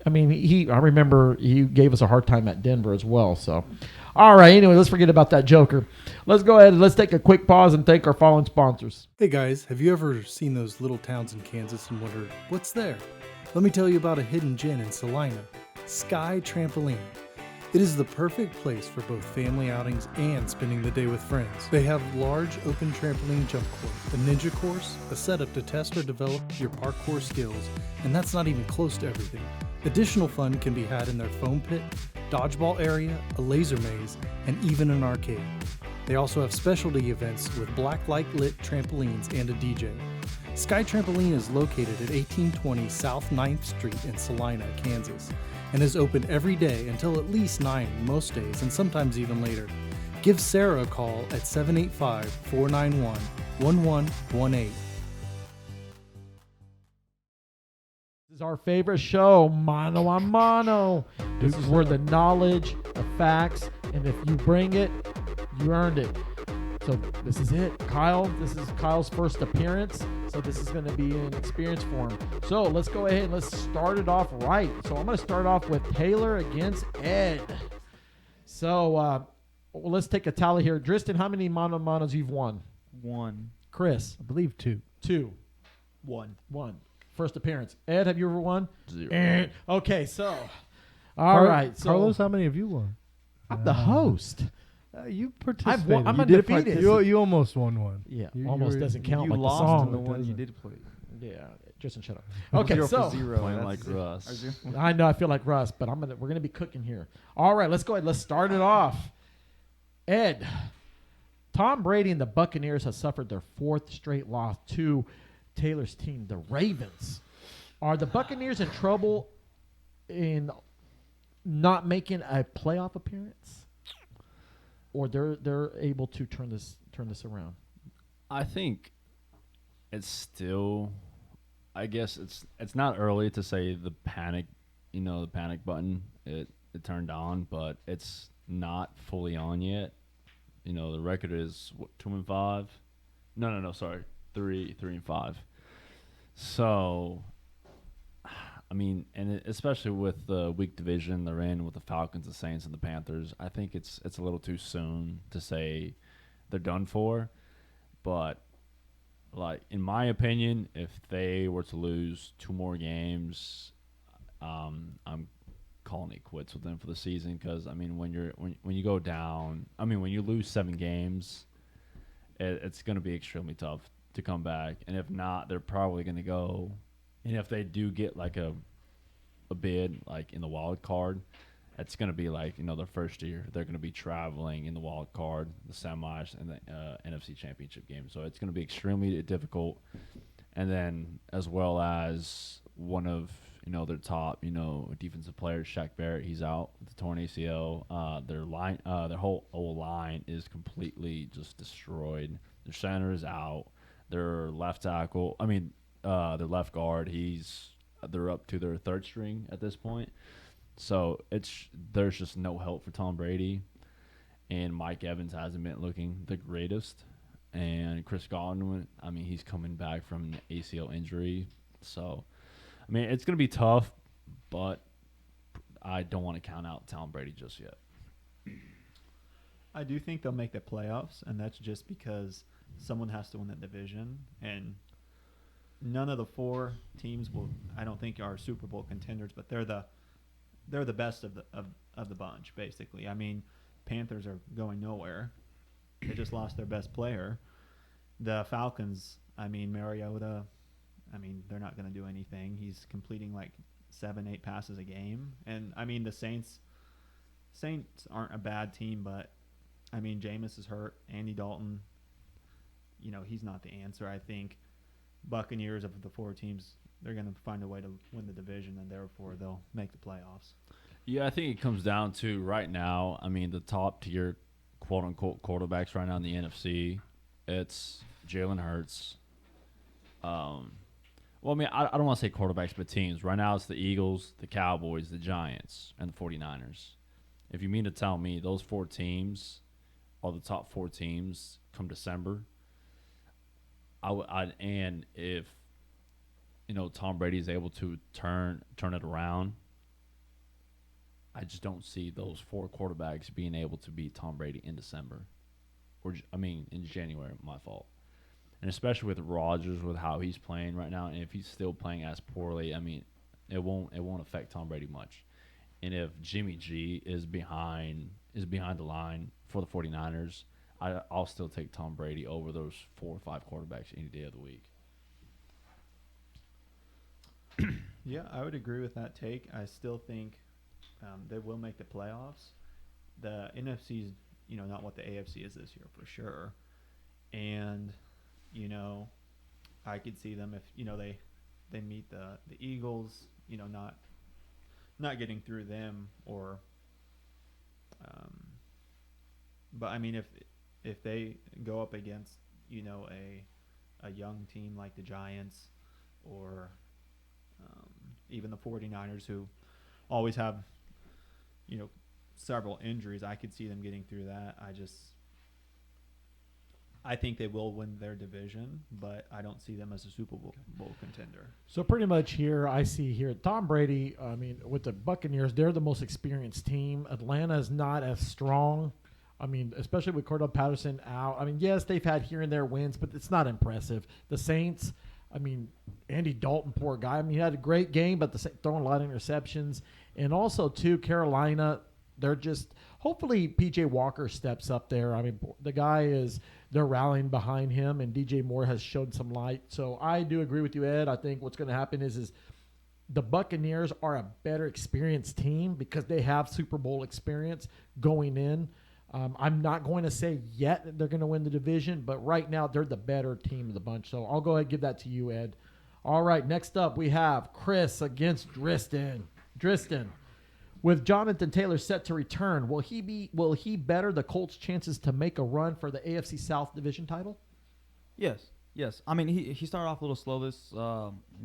I mean, I remember he gave us a hard time at Denver as well. So, all right. Anyway, let's forget about that joker. Let's go ahead and let's take a quick pause and thank our following sponsors. Hey guys, have you ever seen those little towns in Kansas and wondered what's there? Let me tell you about a hidden gem in Salina, Sky Trampoline. It is the perfect place for both family outings and spending the day with friends. They have large open trampoline jump court, a ninja course, a setup to test or develop your parkour skills, and that's not even close to everything. Additional fun can be had in their foam pit, dodgeball area, a laser maze, and even an arcade. They also have specialty events with black light lit trampolines and a DJ. Sky Trampoline is located at 1820 South 9th Street in Salina, Kansas, and is open every day until at least 9 most days and sometimes even later. Give Sarah a call at 785-491-1118. This is our favorite show, Mano a Mano. This is where the knowledge, the facts, and if you bring it, you earned it. So this is it. This is Kyle's first appearance. So this is going to be an experience for him. So let's go ahead and let's start it off right. So I'm going to start off with Taylor against Ed. So let's take a tally here. Dristan, how many Mano a Manos you've won? 1. Chris? I believe 2. 2. 1. First appearance. Ed, have you ever won? 0. Okay, so. All right. So Carlos, how many have you won? I'm the host. You participated. I'm You undefeated. You almost won one. Yeah, You almost were- doesn't count You like the lost song. in the one you doesn't. did play. Yeah, Justin, shut up. Okay, 0 so for 0. Playing That's- like Russ. I know I feel like Russ, but we're gonna be cooking here. All right, let's go ahead. Let's start it off. Ed, Tom Brady and the Buccaneers have suffered their 4th straight loss to Taylor's team, the Ravens. Are the Buccaneers in trouble in not making a playoff appearance? Or they're able to turn this around. I think it's still, I guess it's not early to say the panic button it turned on, but it's not fully on yet. The record is 2-5. No, sorry, 3-5. So, I mean, and especially with the weak division they're in with the Falcons, the Saints, and the Panthers, I think it's a little too soon to say they're done for. But, like, in my opinion, if they were to lose 2 more games, I'm calling it quits with them for the season. Because, I mean, when you go down, I mean, when you lose 7 games, it's going to be extremely tough to come back. And if not, they're probably going to go. And if they do get like a bid like in the wild card, it's going to be like their first year. They're going to be traveling in the wild card, the semis, and the NFC Championship game. So it's going to be extremely difficult. And then as well as one of their top defensive players, Shaq Barrett, he's out with the torn ACL. Their whole O-line is completely just destroyed. Their center is out. Their left tackle, their left guard, they're up to their 3rd string at this point. So there's just no help for Tom Brady, and Mike Evans hasn't been looking the greatest, and Chris Godwin, he's coming back from an ACL injury. So, it's gonna be tough, but I don't want to count out Tom Brady just yet. I do think they'll make the playoffs, and that's just because someone has to win that division, and none of the 4 teams I don't think are Super Bowl contenders, but they're the best of the bunch, basically. Panthers are going nowhere. They just lost their best player. The Falcons, Mariota, they're not going to do anything. He's completing like 7-8 passes a game. And the Saints aren't a bad team, but Jameis is hurt. Andy Dalton, he's not the answer. I think Buccaneers, of the 4 teams, they're going to find a way to win the division, and therefore they'll make the playoffs. Yeah, I think it comes down to right now, the top tier quote-unquote quarterbacks right now in the NFC, it's Jalen Hurts. I don't want to say quarterbacks, but teams. Right now it's the Eagles, the Cowboys, the Giants, and the 49ers. If you mean to tell me those 4 teams are the top 4 teams come December, and if Tom Brady is able to turn it around, I just don't see those 4 quarterbacks being able to beat Tom Brady in December, in January. My fault, and especially with Rodgers, with how he's playing right now, and if he's still playing as poorly, it won't affect Tom Brady much. And if Jimmy G is behind the line for the 49ers, I'll still take Tom Brady over those 4 or 5 quarterbacks any day of the week. Yeah, I would agree with that take. I still think they will make the playoffs. The NFC is, not what the AFC is this year for sure. And, I could see them if, they meet the Eagles, not not getting through them or. But I mean, if they go up against a young team like the Giants or even the 49ers, who always have several injuries, I could see them getting through that. I think they will win their division, but I don't see them as a Super Bowl contender. So pretty much here, I see here Tom Brady. I mean, with the Buccaneers, they're the most experienced team. Atlanta is not as strong. I mean, especially with Cordell Patterson out. I mean, yes, they've had here and there wins, but it's not impressive. The Saints, I mean, Andy Dalton, poor guy. I mean, he had a great game, but throwing a lot of interceptions. And also, too, Carolina, they're just – hopefully P.J. Walker steps up there. I mean, the guy is – they're rallying behind him, and DJ Moore has shown some light. So I do agree with you, Ed. I think what's going to happen is the Buccaneers are a better experienced team because they have Super Bowl experience going in. I'm not going to say yet that they're going to win the division, but right now they're the better team of the bunch. So I'll go ahead and give that to you, Ed. All right, next up we have Chris against Dristan. Dristan, with Jonathan Taylor set to return, will he better the Colts' chances to make a run for the AFC South division title? Yes. I mean, he started off a little slow this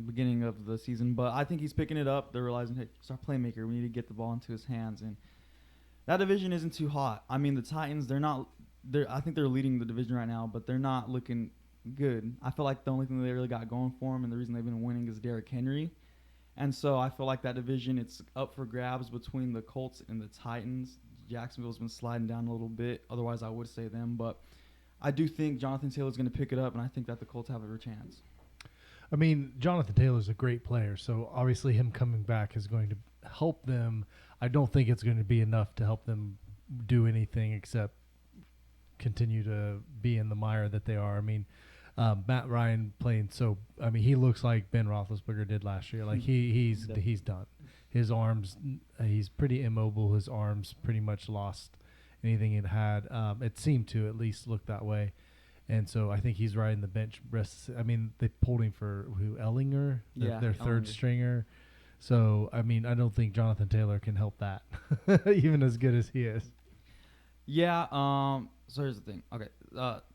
beginning of the season, but I think he's picking it up. They're realizing, hey, he's our playmaker. We need to get the ball into his hands, and that division isn't too hot. I mean, the Titans, I think they're leading the division right now, but they're not looking good. I feel like the only thing they really got going for them and the reason they've been winning is Derrick Henry. And so I feel like that division, it's up for grabs between the Colts and the Titans. Jacksonville's been sliding down a little bit. Otherwise, I would say them. But I do think Jonathan Taylor's going to pick it up, and I think that the Colts have a chance. I mean, Jonathan Taylor's a great player, so obviously him coming back is going to help them. I don't think it's going to be enough to help them do anything except continue to be in the mire that they are. I mean, Matt Ryan playing he looks like Ben Roethlisberger did last year. Like he's done. His arms, he's pretty immobile. His arms pretty much lost anything it had. It seemed to at least look that way. And so I think he's riding the bench. They pulled him for Ellinger, their third stringer. So, I mean, I don't think Jonathan Taylor can help that, even as good as he is. Yeah, so here's the thing. Okay,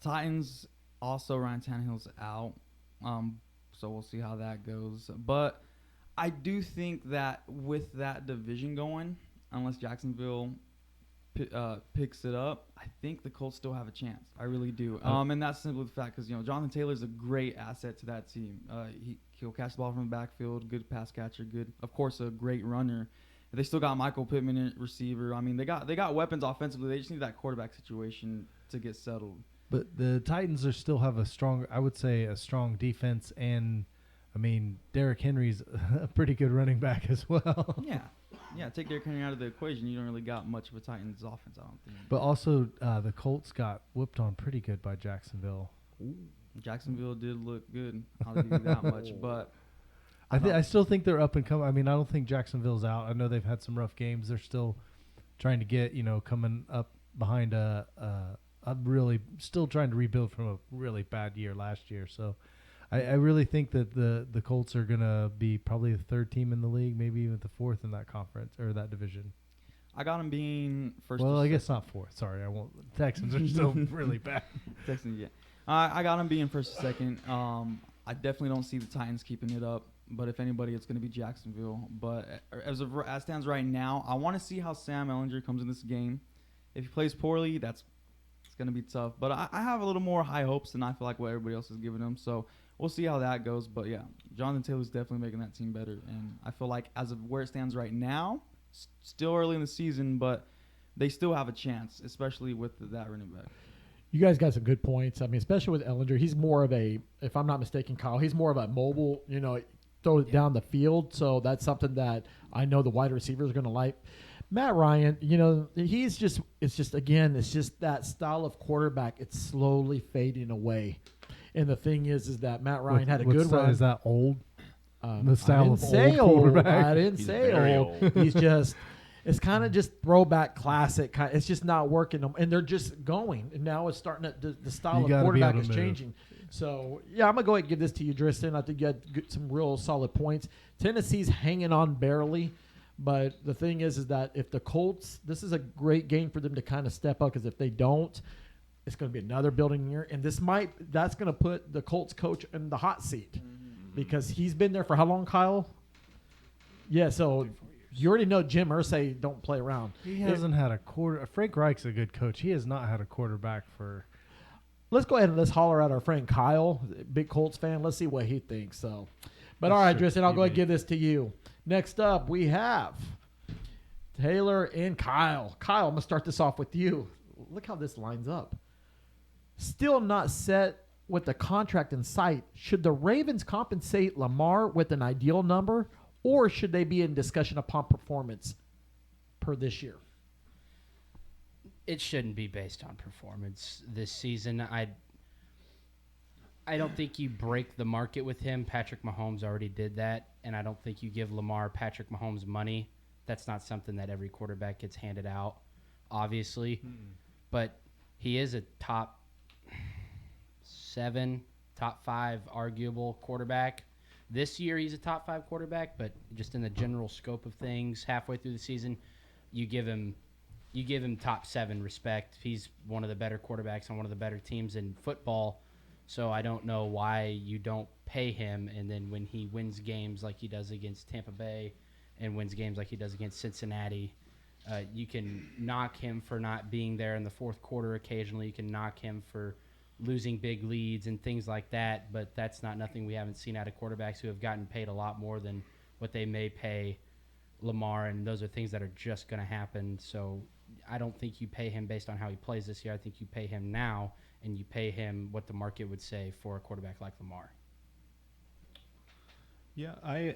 Titans, also Ryan Tannehill's out, so we'll see how that goes. But I do think that with that division going, unless Jacksonville picks it up, I think the Colts still have a chance. I really do. And that's simply the fact because, Jonathan Taylor's a great asset to that team. He'll catch the ball from the backfield, good pass catcher, of course, a great runner. They still got Michael Pittman in receiver. I mean, they got weapons offensively. They just need that quarterback situation to get settled. But the Titans still have a strong defense, and I mean, Derrick Henry's a pretty good running back as well. Yeah, take Derrick Henry out of the equation, you don't really got much of a Titans offense, I don't think. But also, the Colts got whooped on pretty good by Jacksonville. Ooh. Jacksonville did look good. I'll give you that much, but I still think they're up and coming. I mean, I don't think Jacksonville's out. I know they've had some rough games. They're still trying to get, coming up behind still trying to rebuild from a really bad year last year. So I really think that the Colts are going to be probably the third team in the league, maybe even the fourth in that conference or that division. I got them being first. Well, I guess not fourth. Sorry, I won't. Texans are still really bad. Texans, yeah. I got them being first or second. I definitely don't see the Titans keeping it up. But if anybody, it's going to be Jacksonville. But as stands right now, I want to see how Sam Ehlinger comes in this game. If he plays poorly, it's going to be tough. But I have a little more high hopes than I feel like what everybody else is giving him. So we'll see how that goes. But, yeah, Jonathan Taylor's definitely making that team better. And I feel like as of where it stands right now, still early in the season, but they still have a chance, especially with that running back. You guys got some good points. I mean, especially with Ehlinger, he's more of if I'm not mistaken, Kyle, he's more of a mobile, throw it down the field. So that's something that I know the wide receivers are going to like. Matt Ryan, it's just that style of quarterback. It's slowly fading away. And the thing is that Matt Ryan had a good run. Is that old? The style of old quarterback? I didn't say old. He's just, it's kind of just throwback classic. It's just not working. And they're just going. And now it's starting to, the style of quarterback is changing. So, yeah, I'm going to go ahead and give this to you, Dristan. I think you had some real solid points. Tennessee's hanging on barely. But the thing is that if the Colts, this is a great game for them to kind of step up, because if they don't, it's going to be another building year, and that's going to put the Colts coach in the hot seat because he's been there for how long, Kyle? Yeah, so you already know Jim Irsay don't play around. He hasn't had a quarter. Frank Reich's a good coach. He has not had a quarterback for. Let's go ahead and let's holler at our friend Kyle, big Colts fan. Let's see what he thinks. So, but all right, Tristan, I'll go ahead and give this to you. Next up, we have Taylor and Kyle. Kyle, I'm going to start this off with you. Look how this lines up. Still not set with the contract in sight. Should the Ravens compensate Lamar with an ideal number, or should they be in discussion upon performance per this year? It shouldn't be based on performance this season. I don't think you break the market with him. Patrick Mahomes already did that, and I don't think you give Lamar Patrick Mahomes money. That's not something that every quarterback gets handed out, obviously. But he is a top 7, top 5 arguable quarterback. This year he's a top 5 quarterback, but just in the general scope of things, halfway through the season, you give him top 7 respect. He's one of the better quarterbacks on one of the better teams in football. So I don't know why you don't pay him, and then when he wins games like he does against Tampa Bay and wins games like he does against Cincinnati, you can knock him for not being there in the fourth quarter occasionally. You can knock him for losing big leads and things like that, but that's not nothing we haven't seen out of quarterbacks who have gotten paid a lot more than what they may pay Lamar, and those are things that are just going to happen. So I don't think you pay him based on how he plays this year. I think you pay him now, and you pay him what the market would say for a quarterback like Lamar. Yeah, I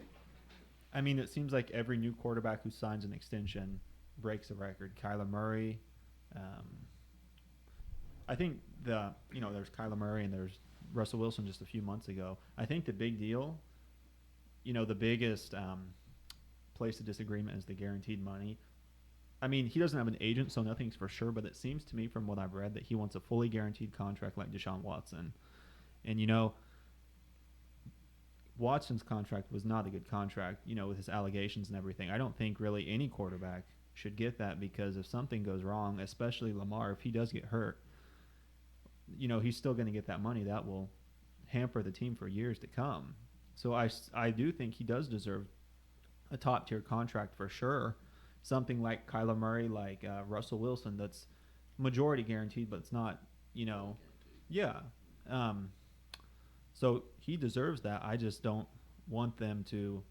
mean, it seems like every new quarterback who signs an extension breaks a record. Kyler Murray, I think there's Kyler Murray and there's Russell Wilson just a few months ago. I think the big deal, the biggest place of disagreement is the guaranteed money. I mean, he doesn't have an agent, so nothing's for sure, but it seems to me from what I've read that he wants a fully guaranteed contract like Deshaun Watson. And, Watson's contract was not a good contract, with his allegations and everything. I don't think really any quarterback should get that, because if something goes wrong, especially Lamar, if he does get hurt, he's still going to get that money. That will hamper the team for years to come. So I do think he does deserve a top-tier contract for sure. Something like Kyler Murray, like Russell Wilson, that's majority guaranteed, but it's not, yeah. So he deserves that. I just don't want them to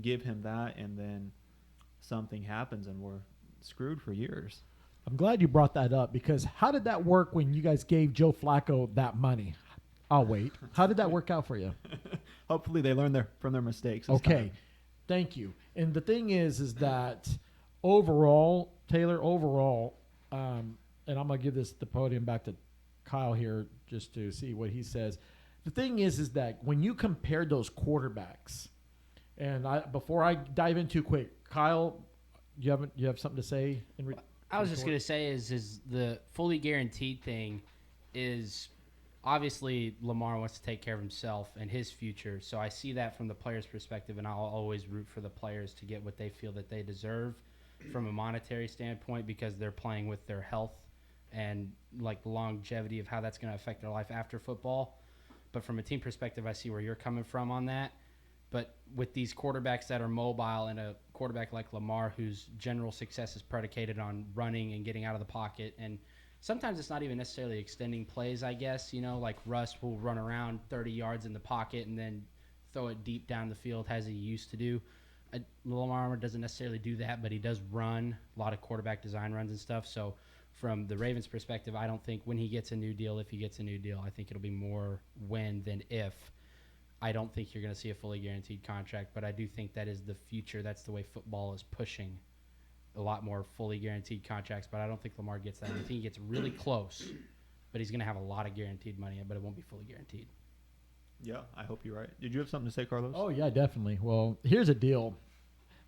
give him that and then something happens and we're screwed for years. I'm glad you brought that up, because how did that work when you guys gave Joe Flacco that money? I'll wait. How did that work out for you? Hopefully they learn from their mistakes. Okay. Thank you. And the thing is that overall, Taylor, and I'm going to give the podium back to Kyle here just to see what he says. The thing is that when you compare those quarterbacks, and before I dive in too quick, Kyle, you have something to say? I was just going to say is the fully guaranteed thing is obviously Lamar wants to take care of himself and his future. So I see that from the player's perspective, and I'll always root for the players to get what they feel that they deserve from a monetary standpoint, because they're playing with their health and like the longevity of how that's going to affect their life after football. But from a team perspective, I see where you're coming from on that. But with these quarterbacks that are mobile and a quarterback like Lamar, whose general success is predicated on running and getting out of the pocket, and sometimes it's not even necessarily extending plays, I guess, like Russ will run around 30 yards in the pocket and then throw it deep down the field as he used to do. Lamar doesn't necessarily do that, but he does run a lot of quarterback design runs and stuff. So from the Ravens' perspective, I don't think when he gets a new deal, if he gets a new deal, I think it'll be more when than if. I don't think you're going to see a fully guaranteed contract, but I do think that is the future. That's the way football is pushing, a lot more fully guaranteed contracts, but I don't think Lamar gets that. I think he gets really close, but he's going to have a lot of guaranteed money, but it won't be fully guaranteed. Yeah, I hope you're right. Did you have something to say, Carlos? Oh, yeah, definitely. Well, here's a deal.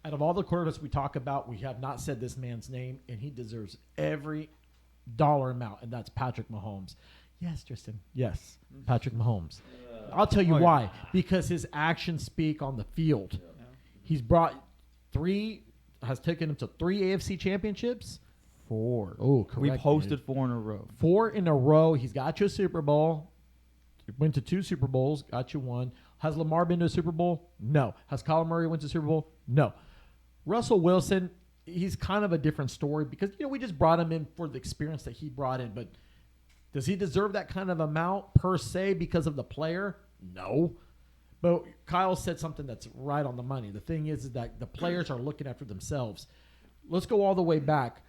Out of all the quarterbacks we talk about, we have not said this man's name, and he deserves every dollar amount, and that's Patrick Mahomes. Yes, Tristan. Yes, Patrick Mahomes. I'll tell you why. Because his actions speak on the field. Yeah. He's brought 3 has taken him to 3 AFC championships. 4. Oh, correct. We've hosted 4 in a row. 4 in a row. He's got you a Super Bowl. He went to 2 Super Bowls, got you 1. Has Lamar been to a Super Bowl? No. Has Kyler Murray went to a Super Bowl? No. Russell Wilson, he's kind of a different story because, we just brought him in for the experience that he brought in. But does he deserve that kind of amount per se because of the player? No. But Kyle said something that's right on the money. The thing is that the players are looking after themselves. Let's go all the way back.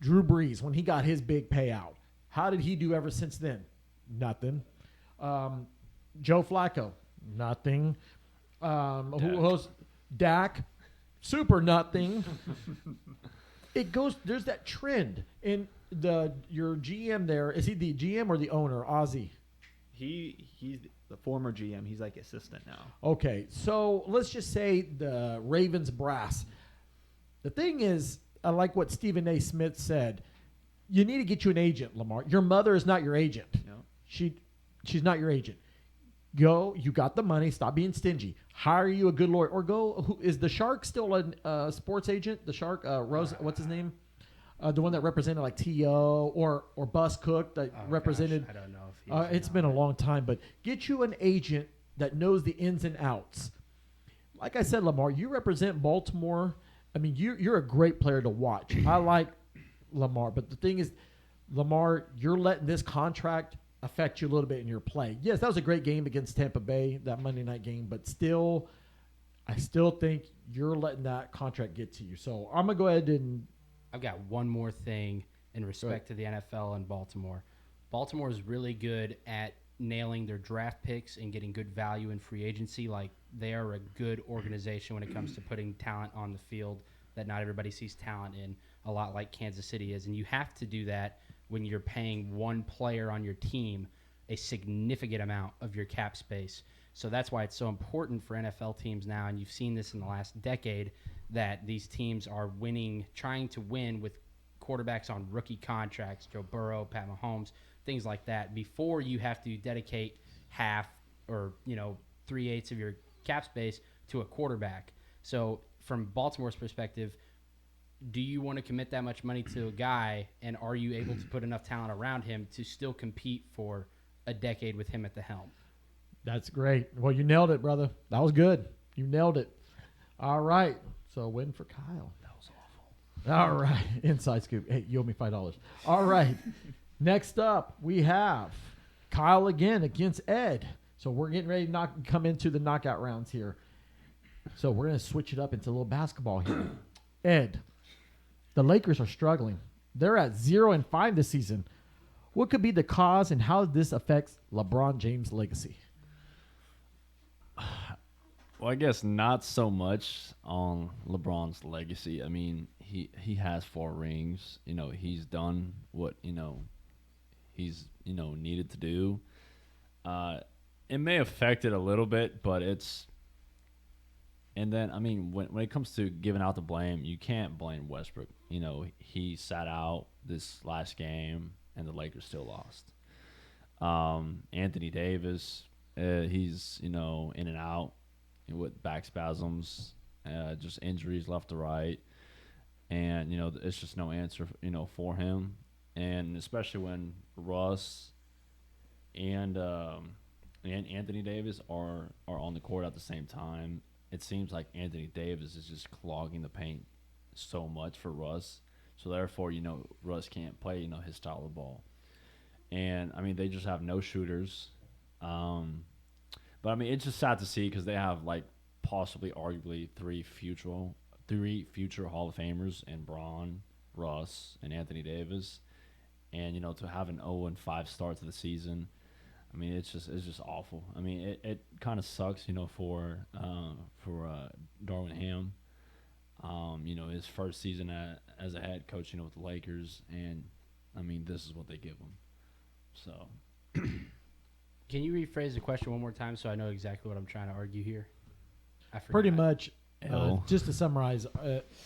Drew Brees, when he got his big payout, how did he do ever since then? Nothing. Joe Flacco, nothing. Who else? Dak, super nothing. It goes. There's that trend. And your GM there, is he the GM or the owner? Ozzy. He's the former GM. He's like assistant now. Okay, so let's just say the Ravens brass. The thing is, I like what Stephen A. Smith said. You need to get you an agent, Lamar. Your mother is not your agent. No. She's not your agent. Go. You got the money. Stop being stingy. Hire you a good lawyer, or go. Who is the Shark still a sports agent? The Shark, Rose. What's his name? The one that represented like T.O. or Bus Cook that represented. Gosh, I don't know if it's been a long time, but get you an agent that knows the ins and outs. Like I said, Lamar, you represent Baltimore. I mean, you're a great player to watch. I like Lamar, but the thing is, Lamar, you're letting this contract affect you a little bit in your play. Yes, that was a great game against Tampa Bay, that Monday night game, but still, I still think you're letting that contract get to you. So I'm going to go ahead and I've got one more thing in respect to the NFL and Baltimore. Baltimore is really good at nailing their draft picks and getting good value in free agency. Like, they are a good organization when it comes to putting talent on the field that not everybody sees talent in, a lot like Kansas City is. And you have to do that when you're paying one player on your team a significant amount of your cap space. So that's why it's so important for NFL teams now, and you've seen this in the last decade, that these teams are winning, trying to win with quarterbacks on rookie contracts, Joe Burrow, Pat Mahomes, things like that, before you have to dedicate half or 3/8 of your cap space to a quarterback. So from Baltimore's perspective, do you want to commit that much money to a guy, and are you able to put enough talent around him to still compete for a decade with him at the helm? That's great. Well, you nailed it, brother. That was good. You nailed it. All right. So win for Kyle. That was awful. All right. Inside scoop. Hey, you owe me $5. All right. Next up, we have Kyle again against Ed. So we're getting ready to come into the knockout rounds here. So we're going to switch it up into a little basketball here. Ed, the Lakers are struggling. They're at 0-5 this season. What could be the cause, and how this affects LeBron James' legacy? Well, I guess not so much on LeBron's legacy. I mean, he has 4 rings. He's done what, he's, needed to do. It may affect it a little bit, but it's – and then, I mean, when it comes to giving out the blame, you can't blame Westbrook. He sat out this last game, and the Lakers still lost. Anthony Davis, he's, in and out with back spasms, just injuries left to right. And, it's just no answer, for him. And especially when Russ and Anthony Davis are on the court at the same time, it seems like Anthony Davis is just clogging the paint so much for Russ. So therefore, Russ can't play, his style of ball. And, I mean, they just have no shooters. But, I mean, it's just sad to see because they have, like, possibly, arguably, three future Hall of Famers in Bron, Russ, and Anthony Davis. And, to have an 0-5 start to the season, I mean, it's just awful. I mean, it kind of sucks, for Darvin Ham. His first season as a head coach, with the Lakers. And, I mean, this is what they give him. So... Can you rephrase the question one more time so I know exactly what I'm trying to argue here? Pretty much, just to summarize,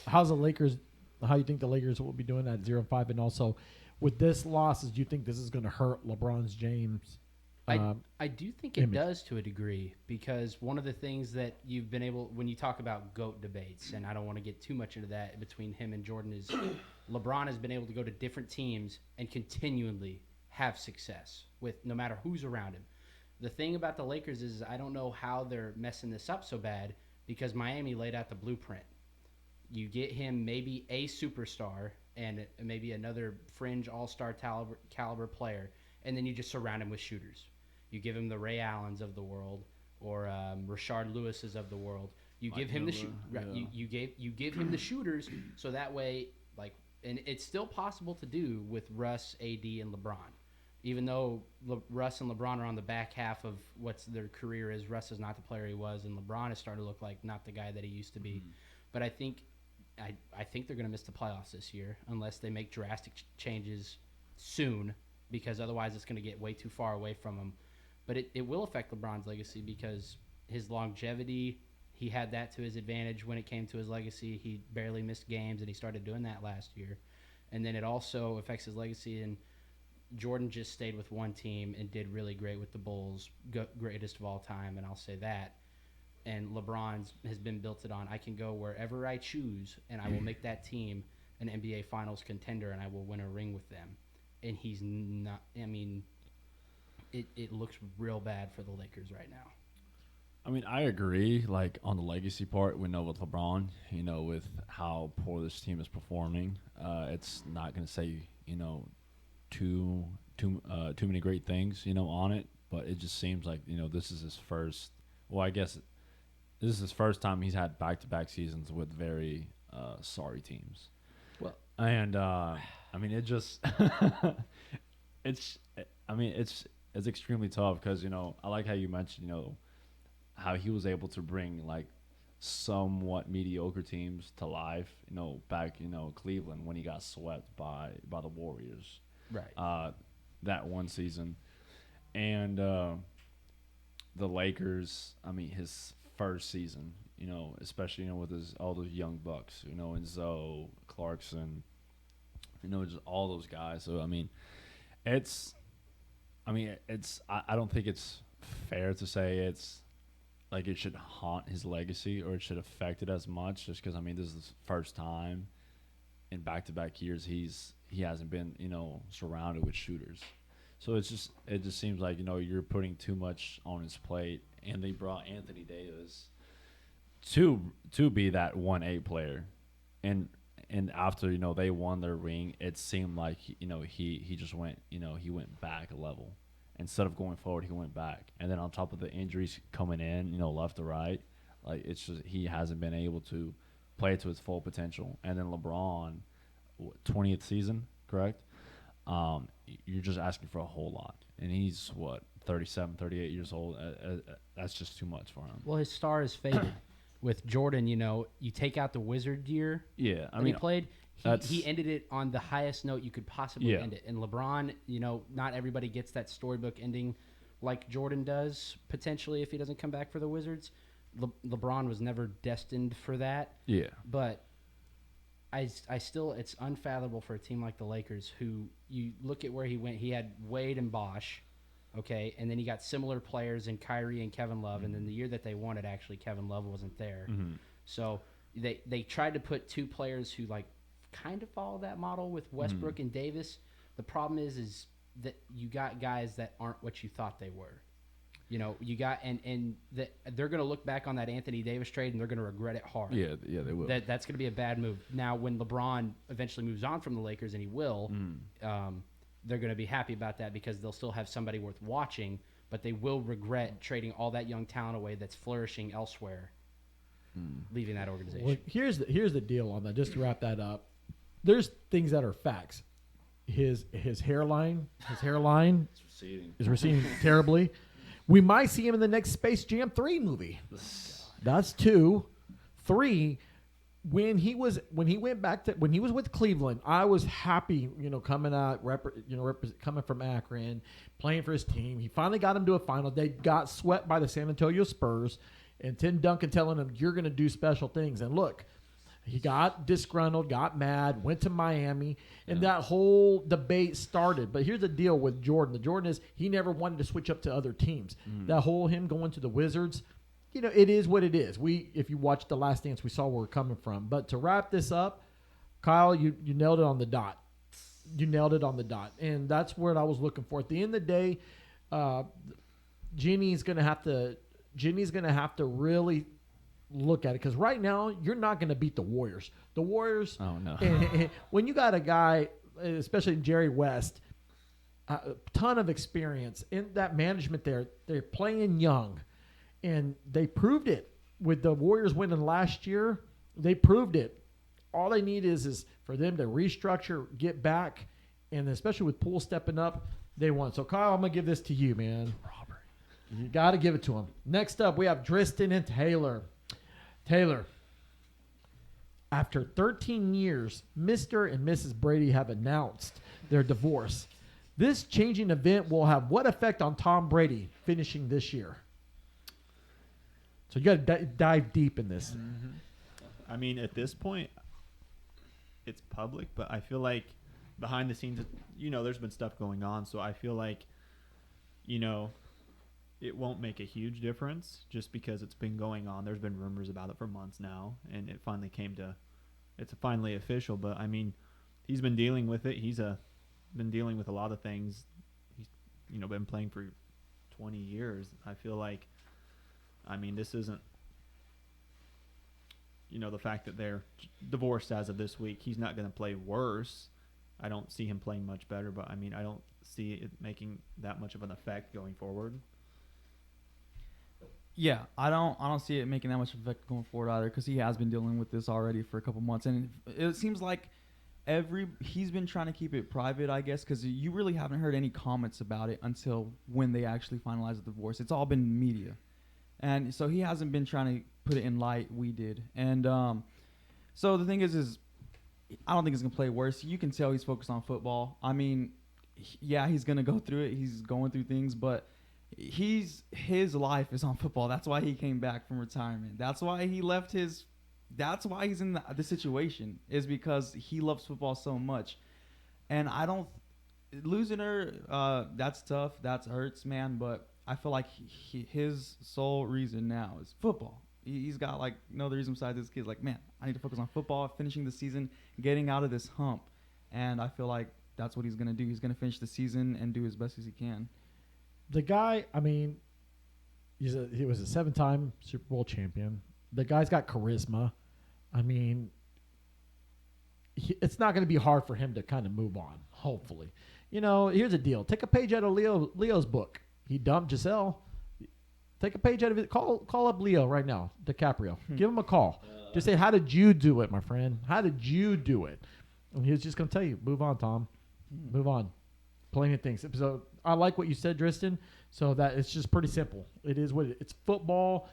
how you think the Lakers will be doing at 0-5, and also with this loss, do you think this is going to hurt LeBron James' I do think it image. does to a degree, because one of the things that you've been able, when you talk about GOAT debates, and I don't want to get too much into that between him and Jordan, is LeBron has been able to go to different teams and continually have success with no matter who's around him. The thing about the Lakers is I don't know how they're messing this up so bad, because Miami laid out the blueprint. You get him maybe a superstar and maybe another fringe all-star caliber player, and then you just surround him with shooters. You give him the Ray Allens of the world, or Rashard Lewis's of the world. You give him you give him the shooters, so that way, and it's still possible to do with Russ, AD, and LeBron. Even though Russ and LeBron are on the back half of what their career is, Russ is not the player he was, and LeBron is starting to look like not the guy that he used to be. But I think they're going to miss the playoffs this year unless they make drastic changes soon, because otherwise it's going to get way too far away from them. But it will affect LeBron's legacy, because his longevity, he had that to his advantage when it came to his legacy. He barely missed games, and he started doing that last year. And then it also affects his legacy. And Jordan just stayed with one team and did really great with the Bulls, greatest of all time, and I'll say that. And LeBron's has been built on, I can go wherever I choose, and I will make that team an NBA Finals contender, and I will win a ring with them. And he's not, I mean, it looks real bad for the Lakers right now. I mean, I agree. Like, on the legacy part, we know with LeBron, with how poor this team is performing, it's not going to say, too many great things, on it. But it just seems like, this is his first. Well, I guess this is his first time he's had back-to-back seasons with very sorry teams. Well, and I mean, it just it's extremely tough, because I like how you mentioned how he was able to bring like somewhat mediocre teams to life. Back Cleveland, when he got swept by the Warriors, right? That one season, and the Lakers. I mean, his first season, especially with all those young bucks, and Zoe Clarkson, just all those guys. So I mean, I don't think it's fair to say it's like it should haunt his legacy or it should affect it as much, just because this is the first time in back-to-back years he hasn't been surrounded with shooters. So it just seems like you're putting too much on his plate, and they brought Anthony Davis to be that 1A player, and after they won their ring, it seemed like he just went he went back a level. Instead of going forward, he went back. And then on top of the injuries coming in, left to right, like it's just he hasn't been able to play to his full potential. And then LeBron, 20th season, correct? You're just asking for a whole lot. And he's, 37, 38 years old? That's just too much for him. Well, his star is faded. With Jordan, you take out the Wizard year he played. He ended it on the highest note you could possibly end it. And LeBron, not everybody gets that storybook ending like Jordan does, potentially, if he doesn't come back for the Wizards. LeBron was never destined for that. Yeah. But I still, it's unfathomable for a team like the Lakers, who you look at where he went. He had Wade and Bosh, okay, and then he got similar players in Kyrie and Kevin Love, and then the year that they won it, actually, Kevin Love wasn't there. Mm-hmm. So they tried to put two players who, kind of follow that model with Westbrook and Davis. The problem is that you got guys that aren't what you thought they were. You got and they're going to look back on that Anthony Davis trade and they're going to regret it hard. Yeah, they will. That's going to be a bad move. Now, when LeBron eventually moves on from the Lakers, and he will, they're going to be happy about that, because they'll still have somebody worth watching, but they will regret trading all that young talent away that's flourishing elsewhere, leaving that organization. Well, here's the deal on that, just to wrap that up. There's things that are facts. His hairline is receding terribly. We might see him in the next Space Jam 3 movie. That's 2. 3, when he was with Cleveland, I was happy, coming out, coming from Akron, playing for his team. He finally got him to a final. They got swept by the San Antonio Spurs, and Tim Duncan telling him, "You're going to do special things." And look, He got disgruntled, got mad, went to Miami, and that whole debate started. But here's the deal with Jordan. The Jordan is he never wanted to switch up to other teams. That whole him going to the Wizards, it is what it is. If you watch The Last Dance, we saw where we're coming from. But to wrap this up, Kyle, you nailed it on the dot. You nailed it on the dot. And that's what I was looking for. At the end of the day, Jeannie's going to have to really look at it, because right now you're not going to beat the Warriors. The Warriors. Oh no. And when you got a guy, especially Jerry West, a ton of experience in that management there, they're playing young, and they proved it with the Warriors winning last year. They proved it. All they need is for them to restructure, get back, and especially with Poole stepping up, they won. So Kyle, I'm gonna give this to you, man. Robert, you got to give it to him. Next up, we have Dristin and Taylor. Taylor, after 13 years, Mr. and Mrs. Brady have announced their divorce. This changing event will have what effect on Tom Brady finishing this year? So you got to dive deep in this. I mean, at this point, it's public, but I feel like behind the scenes, there's been stuff going on. So I feel like, it won't make a huge difference just because it's been going on. There's been rumors about it for months now, and it finally it's finally official. But I mean, he's been dealing with it. He's been dealing with a lot of things. He's, been playing for 20 years. I feel like, this isn't, the fact that they're divorced as of this week. He's not going to play worse. I don't see him playing much better, but I don't see it making that much of an effect going forward. Yeah, I don't see it making that much effect going forward either, because he has been dealing with this already for a couple months, and it seems like he's been trying to keep it private, I guess, because you really haven't heard any comments about it until when they actually finalize the divorce. It's all been media, and so he hasn't been trying to put it in light. We did, and so the thing is I don't think he's gonna play worse. You can tell he's focused on football. He's gonna go through it. He's going through things, but his life is on football. That's why he came back from retirement. That's why he left that's why he's in the situation, is because he loves football so much. And losing her, that's tough. That hurts, man. But I feel like his sole reason now is football. He's got no other reason besides his kids. Man, I need to focus on football, finishing the season, getting out of this hump. And I feel like that's what he's going to do. He's going to finish the season and do as best as he can. The guy, he was a 7-time Super Bowl champion. The guy's got charisma. It's not going to be hard for him to kind of move on, hopefully. Here's the deal. Take a page out of Leo's book. He dumped Giselle. Take a page out of it. Call up Leo right now, DiCaprio. Give him a call. Just say, how did you do it, my friend? How did you do it? And he was just going to tell you, move on, Tom. Move on. Plenty of things. So I like what you said, Dristin. So that it's just pretty simple. It is what it's football.